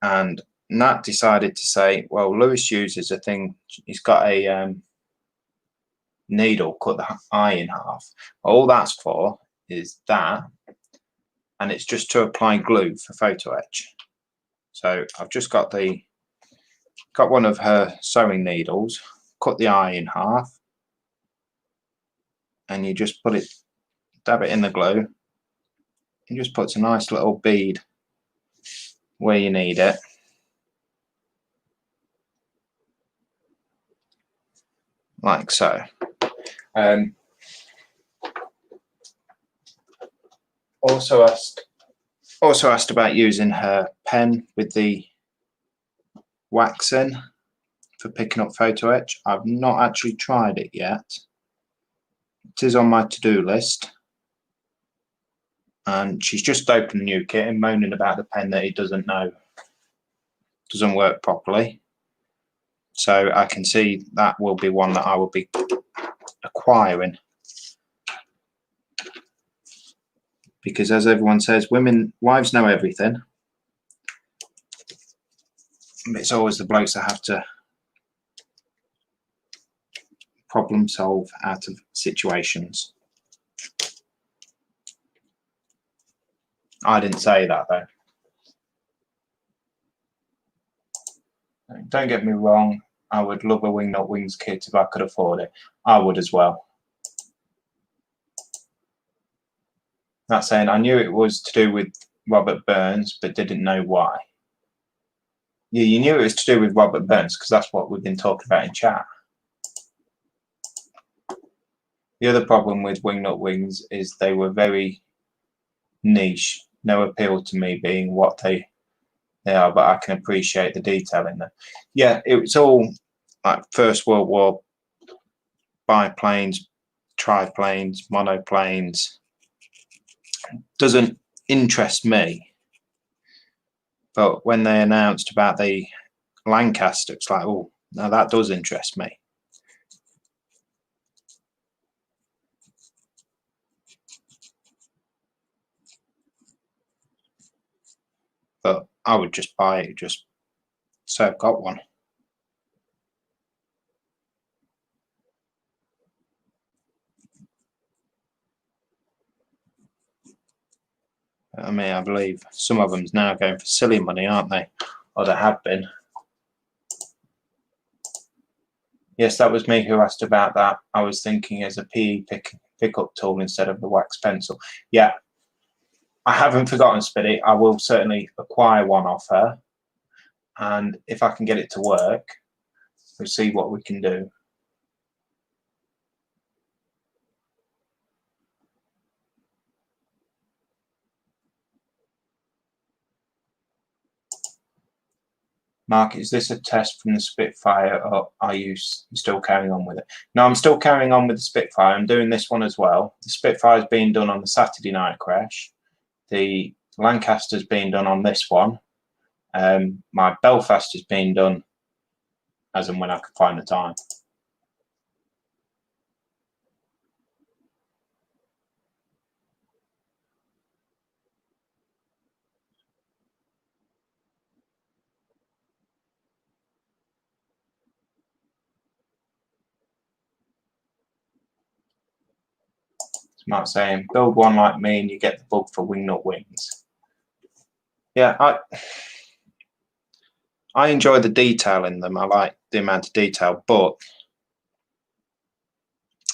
and Nat decided to say, well, Lewis uses a thing, he's got a needle, cut the eye in half. All that's for is that, and it's just to apply glue for photo etch. So I've just got one of her sewing needles, cut the eye in half, and you just dab it in the glue. It just puts a nice little bead where you need it. Like so. Also asked about using her pen with the waxing for picking up photo etch. I've not actually tried it yet. It is on my to-do list. And she's just opened a new kit and moaning about the pen that he doesn't know doesn't work properly. So I can see that will be one that I will be acquiring. Because as everyone says, wives know everything. It's always the blokes that have to problem solve out of situations. I didn't say that though. Don't get me wrong, I would love a Wingnut Wings kit if I could afford it. I would as well. Not saying I knew it was to do with Robert Burns, but didn't know why. Yeah, you knew it was to do with Robert Burns because that's what we've been talking about in chat. The other problem with Wingnut Wings is they were very niche, no appeal to me being what they are, but I can appreciate the detail in them. Yeah, it was all like First World War biplanes, triplanes, monoplanes. Doesn't interest me. But when they announced about the Lancaster, it's like, oh, now that does interest me. But I would just buy it just so I've got one. I mean, I believe some of them's now going for silly money, aren't they? Or they have been. Yes, that was me who asked about that. I was thinking as a PE pickup tool instead of the wax pencil. Yeah, I haven't forgotten Spiddy. I will certainly acquire one off her. And if I can get it to work, we'll see what we can do. Mark, is this a test from the Spitfire, or are you still carrying on with it? No, I'm still carrying on with the Spitfire. I'm doing this one as well. The Spitfire's being done on the Saturday night crash. The Lancaster's being done on this one. My Belfast is being done as and when I can find the time. Mark saying, build one like me and you get the bug for wingnut wings. Yeah, I enjoy the detail in them. I like the amount of detail, but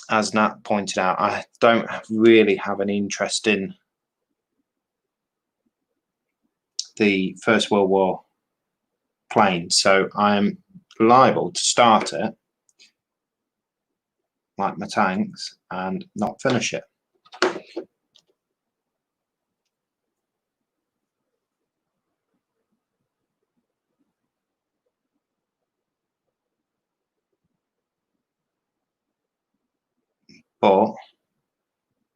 as Nat pointed out, I don't really have an interest in the First World War plane, so I'm liable to start it like my tanks and not finish it. But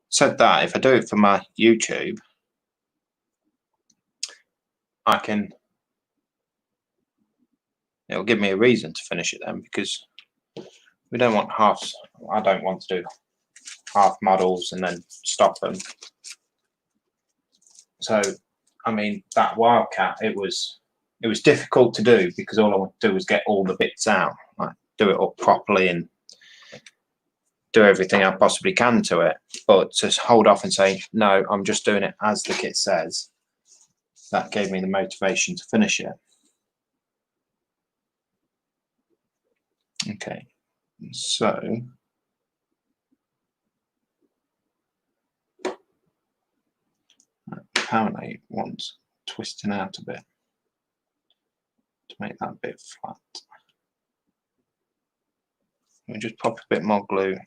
said that, if I do it for my YouTube, it'll give me a reason to finish it then, because we don't want halves. I don't want to do half models and then stop them. So, I mean, that Wildcat, it was difficult to do because all I want to do was get all the bits out, like do it up properly and do everything I possibly can to it. But to hold off and say, no, I'm just doing it as the kit says, that gave me the motivation to finish it. Okay, so apparently wants twisting out a bit to make that bit flat. Let me just pop a bit more glue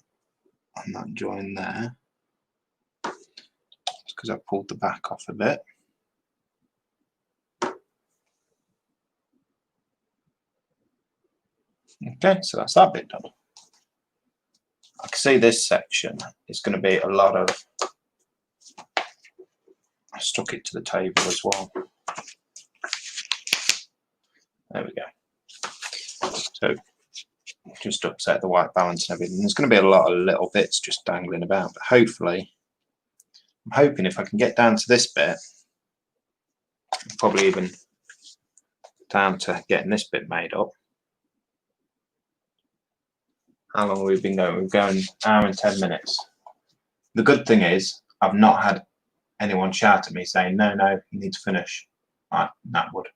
on that join there, because I pulled the back off a bit. Okay, so that's that bit done. I can see this section is going to be a lot of, I stuck it to the table as well. There we go. So just upset the white balance and everything. There's going to be a lot of little bits just dangling about, but hopefully, I'm hoping if I can get down to this bit, probably even down to getting this bit made up. How long have we been going? We've gone an hour and 10 minutes. The good thing is I've not had anyone shout at me saying, no, you need to finish. Right, that would.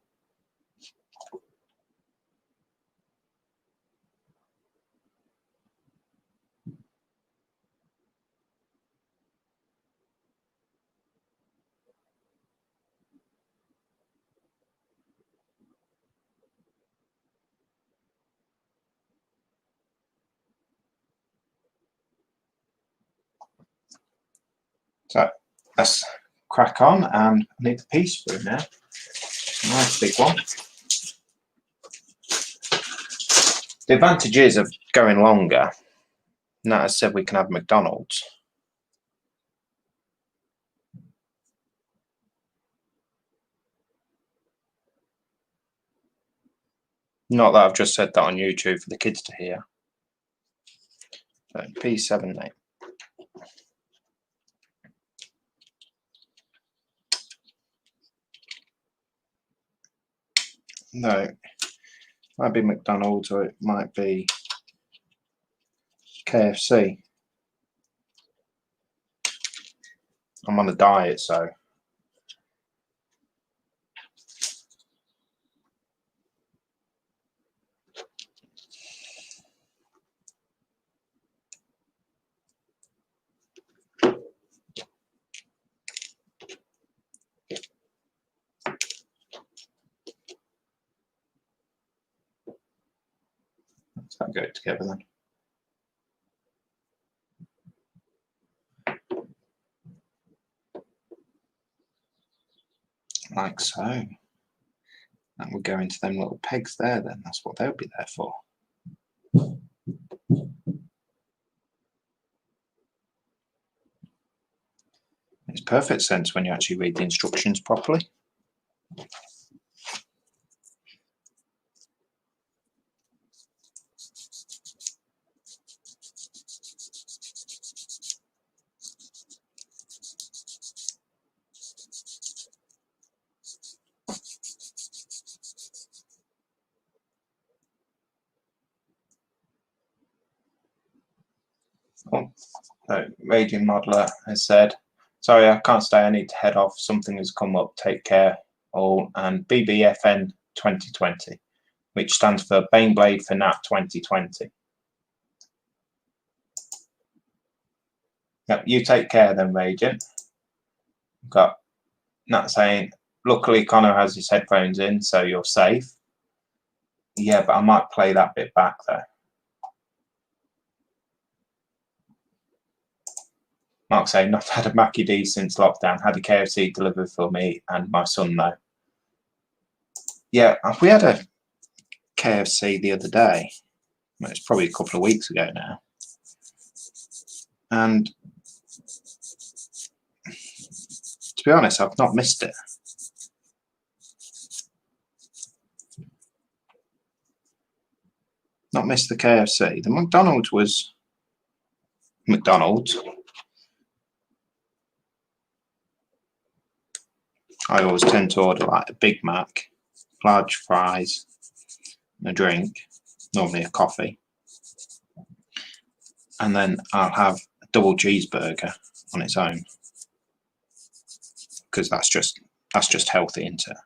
So that's crack on, and I need the pea spoon now. Nice big one. The advantages of going longer, and that I said we can have McDonald's. Not that I've just said that on YouTube for the kids to hear. So P78. No, it might be McDonald's or it might be KFC. I'm on a diet, so let's go together then. Like so. And we'll go into them little pegs there then. That's what they'll be there for. Makes perfect sense when you actually read the instructions properly. Oh, so Raging Modeler has said, sorry, I can't stay, I need to head off. Something has come up, take care all. And BBFN 2020, which stands for Baneblade for Nat 2020. Yep, you take care then, Raging. Got Nat saying, luckily Connor has his headphones in, so you're safe. Yeah, but I might play that bit back though. Mark saying, not had a Mackie D since lockdown, had a KFC delivered for me and my son though. Yeah, we had a KFC the other day. Well, it's probably a couple of weeks ago now. And to be honest, I've not missed it. Not missed the KFC. The McDonald's was McDonald's. I always tend to order like a Big Mac, large fries, and a drink, normally a coffee. And then I'll have a double cheeseburger on its own. Because that's just healthy, isn't it?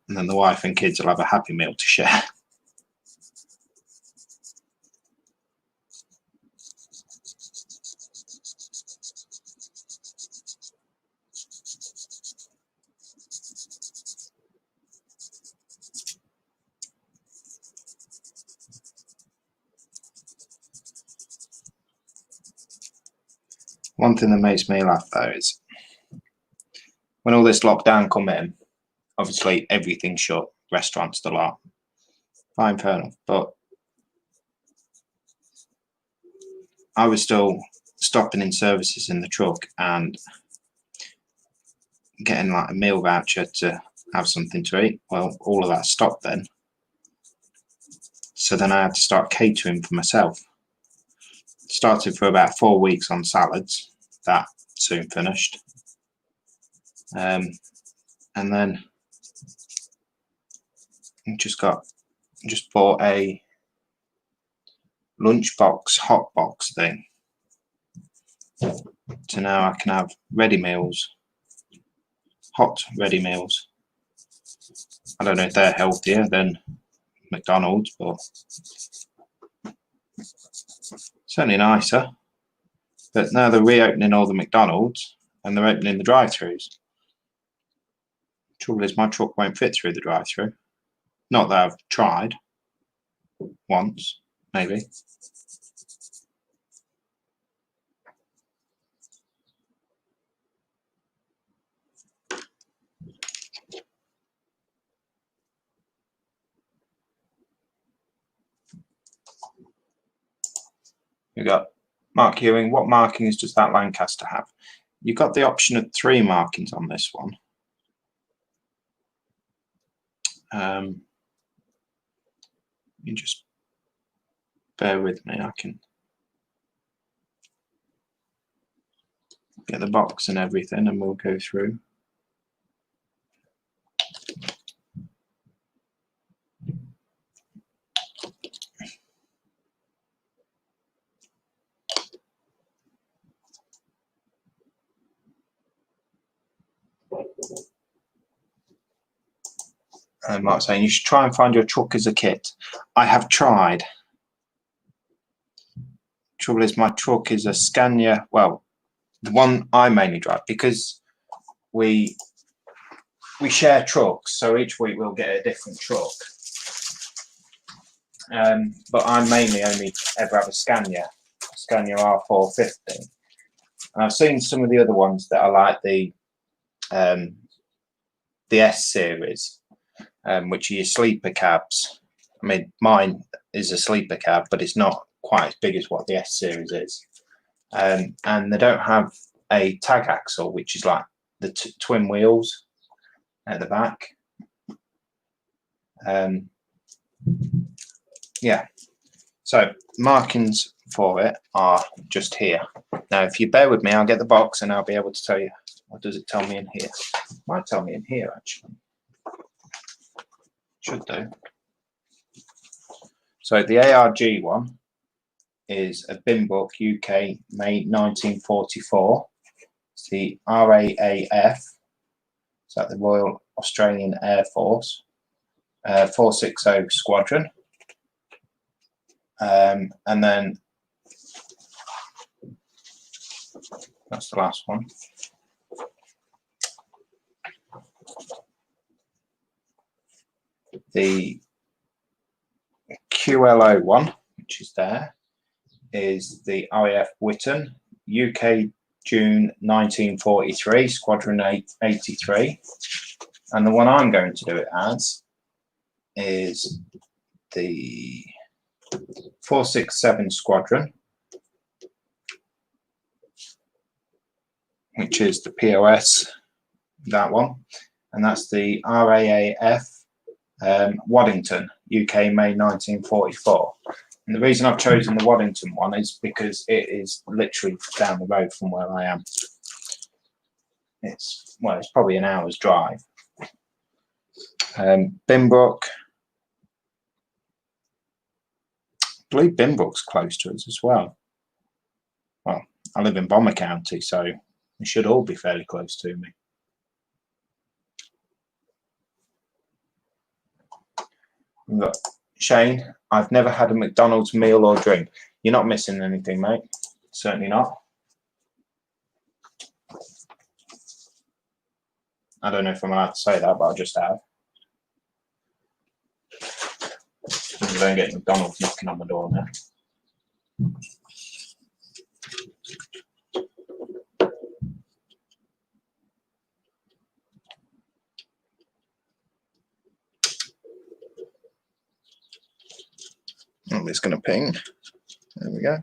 And then the wife and kids will have a Happy Meal to share. One thing that makes me laugh though is when all this lockdown come in, obviously everything's shut, restaurants still are. Fine, fair enough. But I was still stopping in services in the truck and getting like a meal voucher to have something to eat. Well, all of that stopped then. So then I had to start catering for myself. Started for about 4 weeks on salads. That soon finished. And then just bought a lunchbox hot box thing. So now I can have ready meals, hot ready meals. I don't know if they're healthier than McDonald's, but certainly nicer. But now they're reopening all the McDonald's and they're opening the drive-throughs. Trouble is, my truck won't fit through the drive-through. Not that I've tried once, maybe. You've got Mark Ewing. What markings does that Lancaster have? You've got the option of 3 markings on this one. You just bear with me. I can get the box and everything, and we'll go through. Mark's saying you should try and find your truck as a kit. I have tried. Trouble is, my truck is a Scania. Well, the one I mainly drive, because we share trucks, so each week we'll get a different truck. But I mainly only ever have a Scania R450. And I've seen some of the other ones that are like the S series, which are your sleeper cabs. I mean, mine is a sleeper cab, but it's not quite as big as what the S series is. And they don't have a tag axle, which is like the twin wheels at the back. Yeah, so markings for it are just here. Now, if you bear with me, I'll get the box and I'll be able to tell you. What does it tell me in here? It might tell me in here, actually. Should do. So the ARG one is a bin book, UK, May 1944. It's the RAAF, is that the Royal Australian Air Force, 460 Squadron. And then that's the last one. The QLO one, which is there, is the RAF Whitton, UK, June 1943, Squadron 83. And the one I'm going to do it as is the 467 Squadron, which is the POS, that one. And that's the RAAF Waddington, UK, May 1944. And the reason I've chosen the Waddington one is because it is literally down the road from where I am. It's probably an hour's drive. Binbrook. I believe Binbrook's close to us as well. Well, I live in Bomber County, so it should all be fairly close to me. We've got Shane, I've never had a McDonald's meal or drink. You're not missing anything, mate. Certainly not. I don't know if I'm allowed to say that, but I just have. I don't get McDonald's knocking on my door now. Oh, it's going to ping. There we go.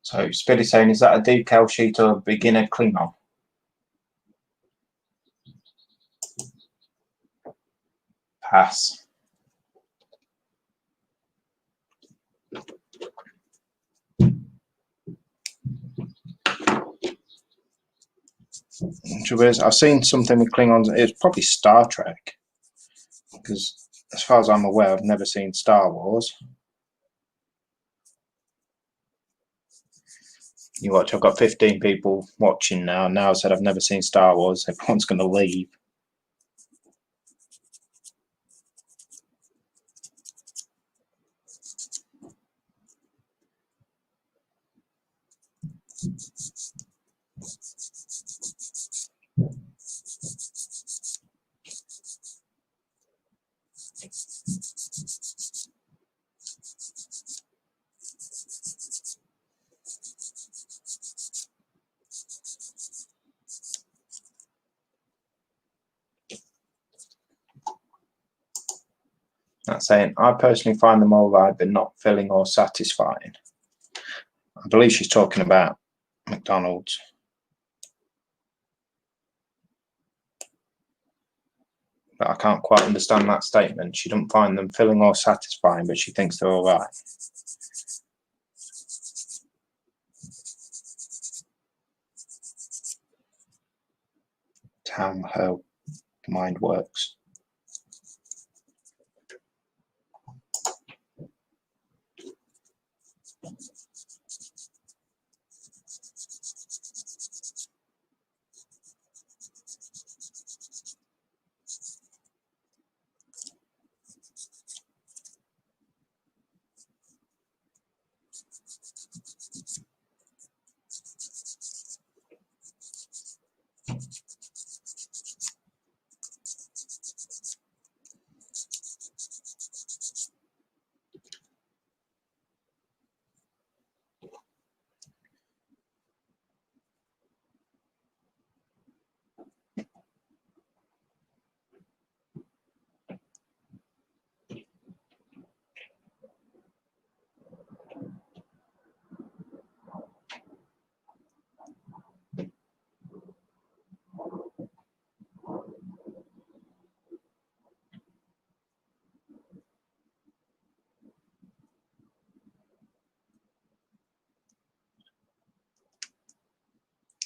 So, Speedy saying, is that a decal sheet or a beginner Klingon? Pass. I've seen something with Klingons. It's probably Star Trek, because as far as I'm aware, I've never seen Star Wars. You watch, I've got 15 people watching now. Now I said I've never seen Star Wars. Everyone's going to leave. That's saying, I personally find the mold either not filling or satisfying. I believe she's talking about McDonald's. But I can't quite understand that statement. She doesn't find them filling or satisfying, but she thinks they're all right. That's how her mind works.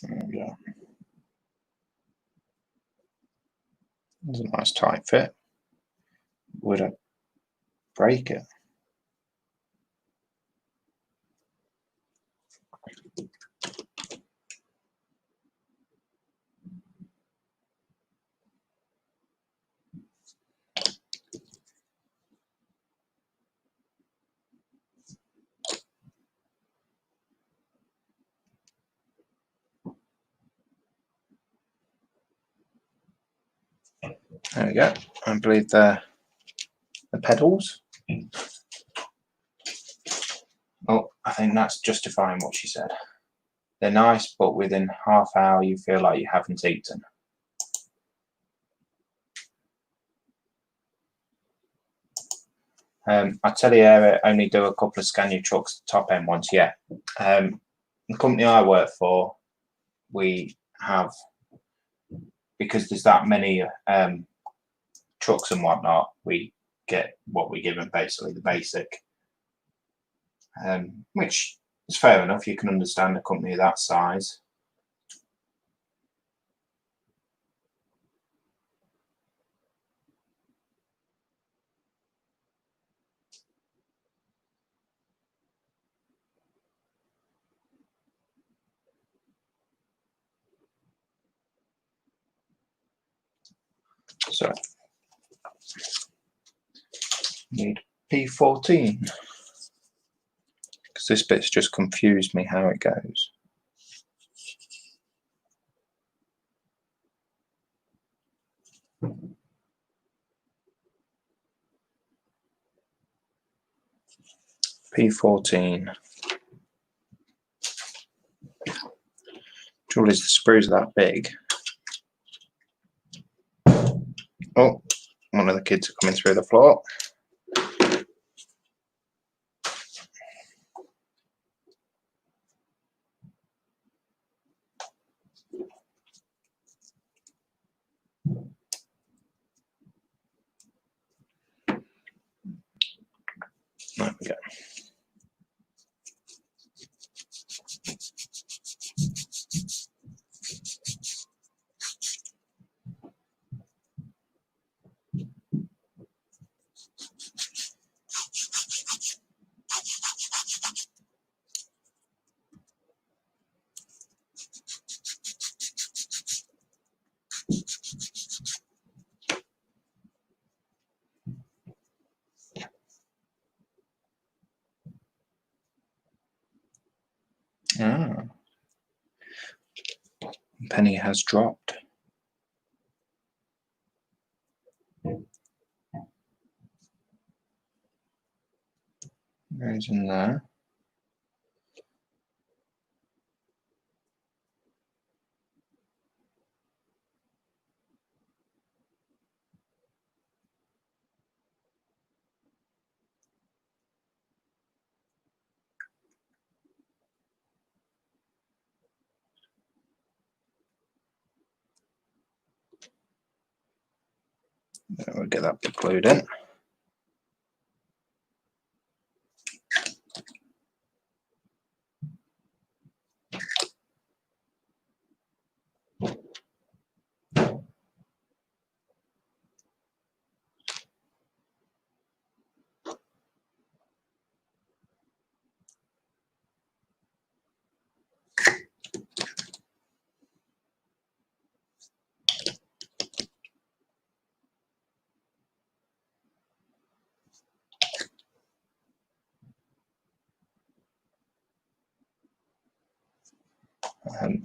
There we go. It's a nice tight fit. Would I break it? There we go. I believe they're the pedals. Oh, I think that's justifying what she said. They're nice, but within half hour you feel like you haven't eaten. I tell you, I only do a couple of Scania trucks, top end ones. Yeah. The company I work for, we have, because there's that many trucks and whatnot, we get what we give them, basically the basic, which is fair enough. You can understand a company of that size. So need P14 because this bit's just confused me how it goes. P14. Trouble is the screws are that big. Oh, one of the kids are coming through the floor. There we go. Ah, penny has dropped. Goes in there. We'll get that bit glued in.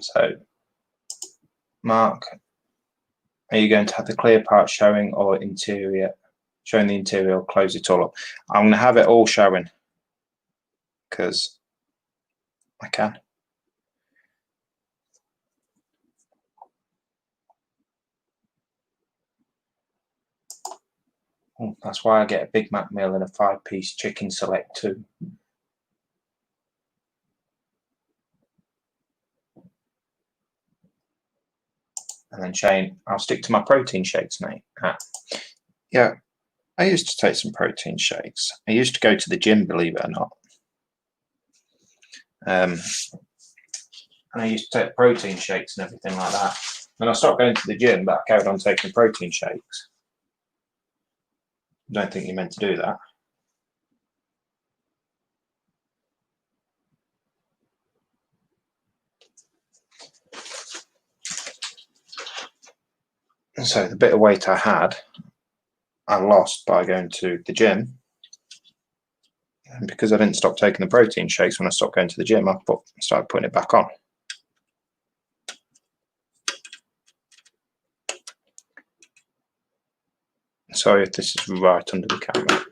So, Mark, are you going to have the clear part showing or interior? Showing the interior, or close it all up? I'm going to have it all showing because I can. Oh, that's why I get a Big Mac meal and a 5-piece chicken select too. And then Shane, I'll stick to my protein shakes, mate. Yeah, I used to take some protein shakes. I used to go to the gym, believe it or not. And I used to take protein shakes and everything like that. And I stopped going to the gym, but I carried on taking protein shakes. I don't think you're meant to do that. And so the bit of weight I had, I lost by going to the gym. And because I didn't stop taking the protein shakes when I stopped going to the gym, I started putting it back on. Sorry if this is right under the camera.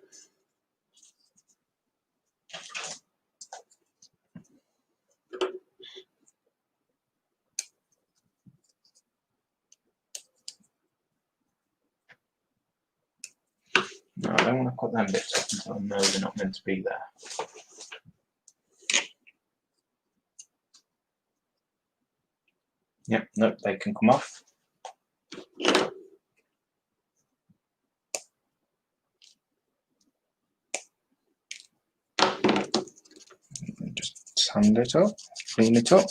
No, I don't want to put them bits up until I know they're not meant to be there. Yep, nope, they can come off. Just sand it up, clean it up.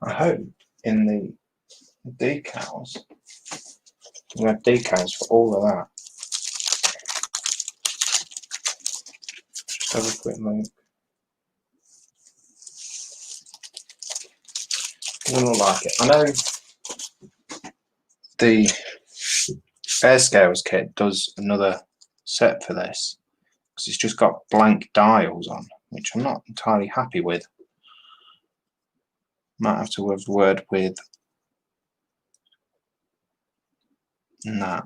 I hope in the decals, we have decals for all of that. Just have a quick look. Doesn't look like it. I know the Fair Scales kit does another set for this because it's just got blank dials on, which I'm not entirely happy with. Might have to have a word with that.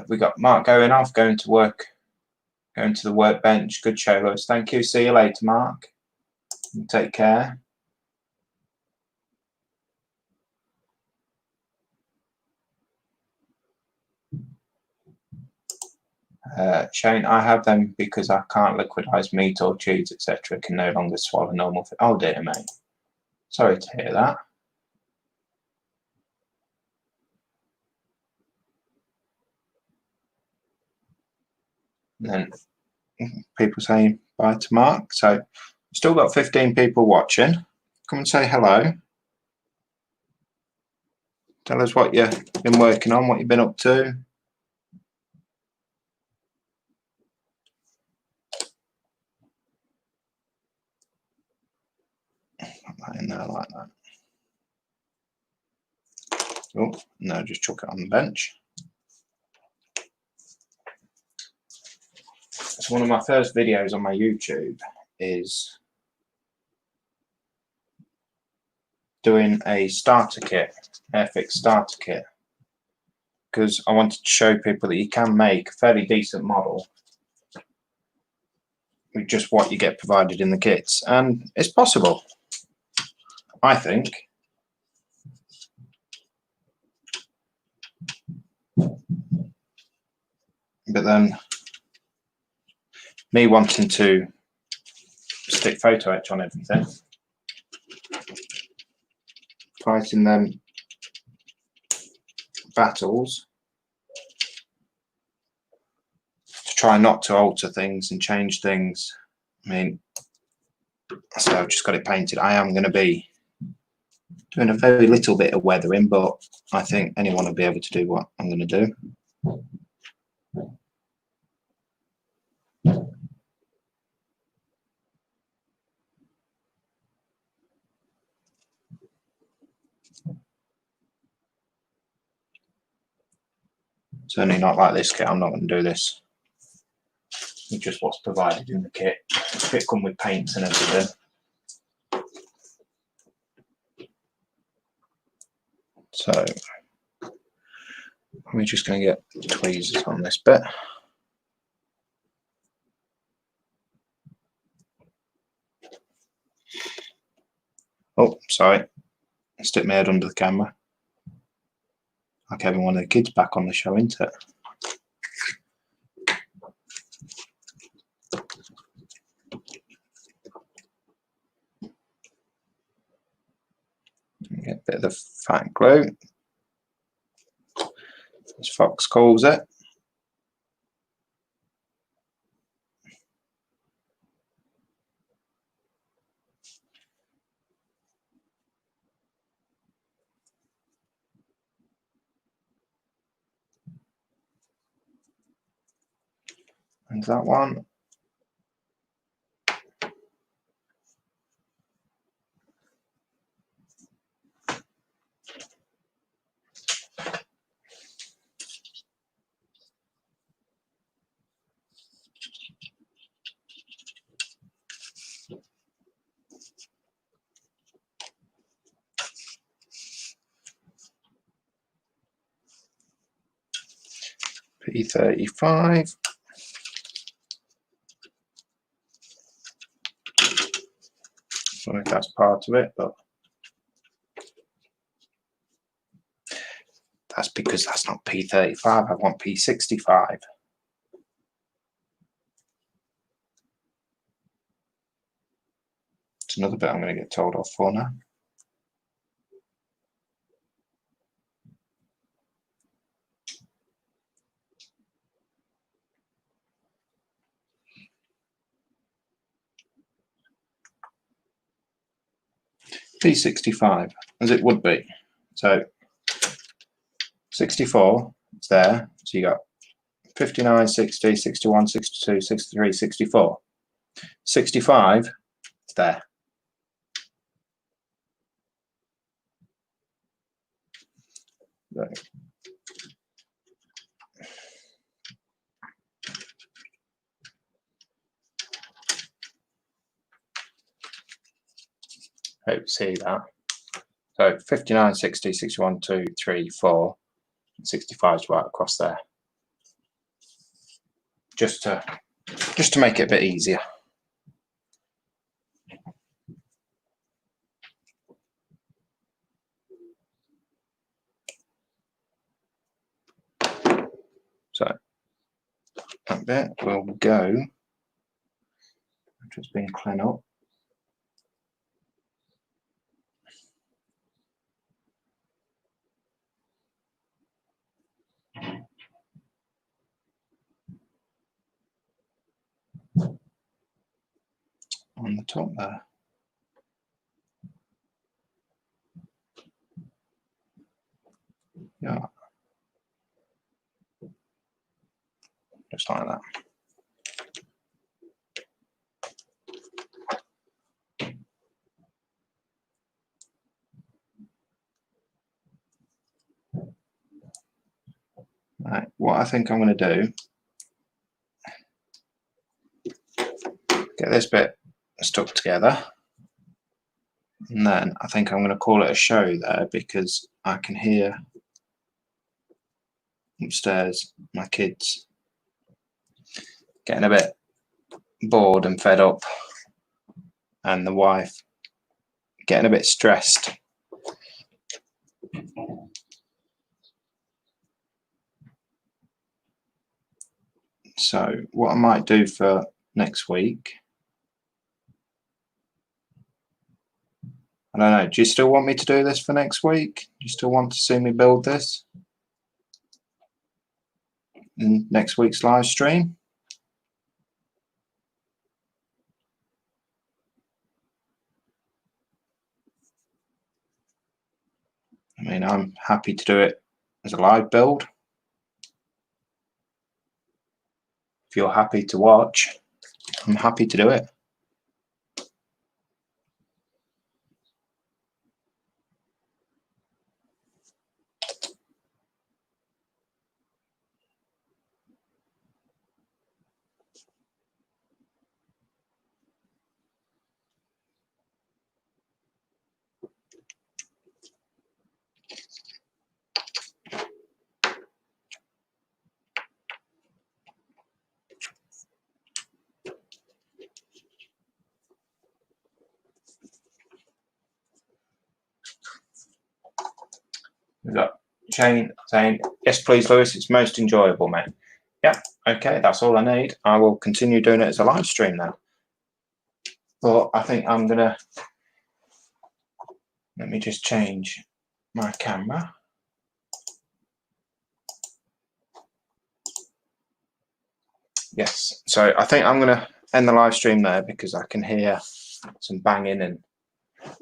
We got Mark going to work Going to the workbench. Good show, Lewis. Thank you. See you later, Mark. Take care. Shane, I have them because I can't liquidize meat or cheese, etc. Can no longer swallow normal food. Oh dear, mate. Sorry to hear that. And then people saying bye to Mark. So still got 15 people watching. Come and say hello. Tell us what you've been working on, what you've been up to. Put that in there like that. Oh, no, just chuck it on the bench. So one of my first videos on my YouTube is doing a starter kit, Airfix starter kit, because I wanted to show people that you can make a fairly decent model with just what you get provided in the kits, and it's possible, I think. But then me wanting to stick photo etch on everything, fighting them battles to try not to alter things and change things. I mean, so I've just got it painted. I am going to be doing a very little bit of weathering, but I think anyone will be able to do what I'm going to do. Certainly not like this kit. I'm not going to do this. It's just what's provided in the kit. The kit come with paints and everything. So we're just going to get tweezers on this bit. Oh, sorry. Stick my head under the camera. Like having one of the kids back on the show, isn't it? Get a bit of the fat glue, as Fox calls it. And that one. P35. I don't know if that's part of it, but that's because that's not P35. I want P65. It's another bit I'm going to get told off for now. P65, as it would be. So 64, it's there. So you got 59, 60, 61, 62, 63, 64. 65, it's there. Right. Hope you see that. So 59, 60, 61, 2, 3, 4, 65 is right across there. Just to just to make it a bit easier. So that bit will go, just being clean up. On the top there. Yeah. Just like that. Right, what I think I'm going to do, get this bit stuck together, and then I think I'm going to call it a show there, because I can hear upstairs my kids getting a bit bored and fed up, and the wife getting a bit stressed. So what I might do for next week, I don't know, do you still want me to do this for next week? Do you still want to see me build this in next week's live stream? I mean, I'm happy to do it as a live build. If you're happy to watch, I'm happy to do it. We've got Shane saying, yes, please, Lewis, it's most enjoyable, mate. Yeah, okay, that's all I need. I will continue doing it as a live stream now. But I think I'm going to, let me just change my camera. Yes, so I think I'm going to end the live stream there, because I can hear some banging and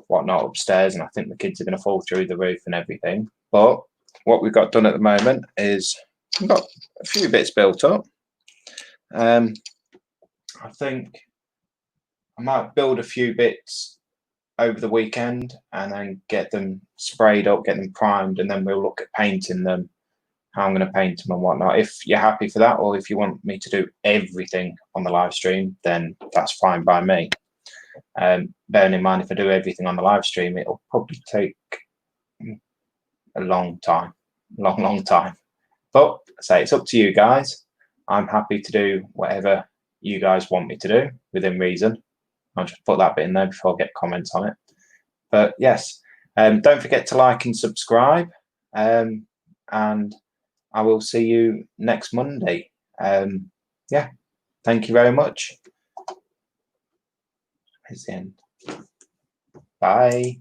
whatnot upstairs, and I think the kids are going to fall through the roof and everything. But what we've got done at the moment is we've got a few bits built up. I think I might build a few bits over the weekend and then get them sprayed up, get them primed, and then we'll look at painting them, how I'm going to paint them and whatnot. If you're happy for that, or if you want me to do everything on the live stream, then that's fine by me. Bearing in mind, if I do everything on the live stream, it'll probably take a long time, long time. But I say it's up to you guys. I'm happy to do whatever you guys want me to do within reason. I'll just put that bit in there before I get comments on it. But yes, don't forget to like and subscribe, and I will see you next Monday. Yeah, thank you very much. It's the end. Bye.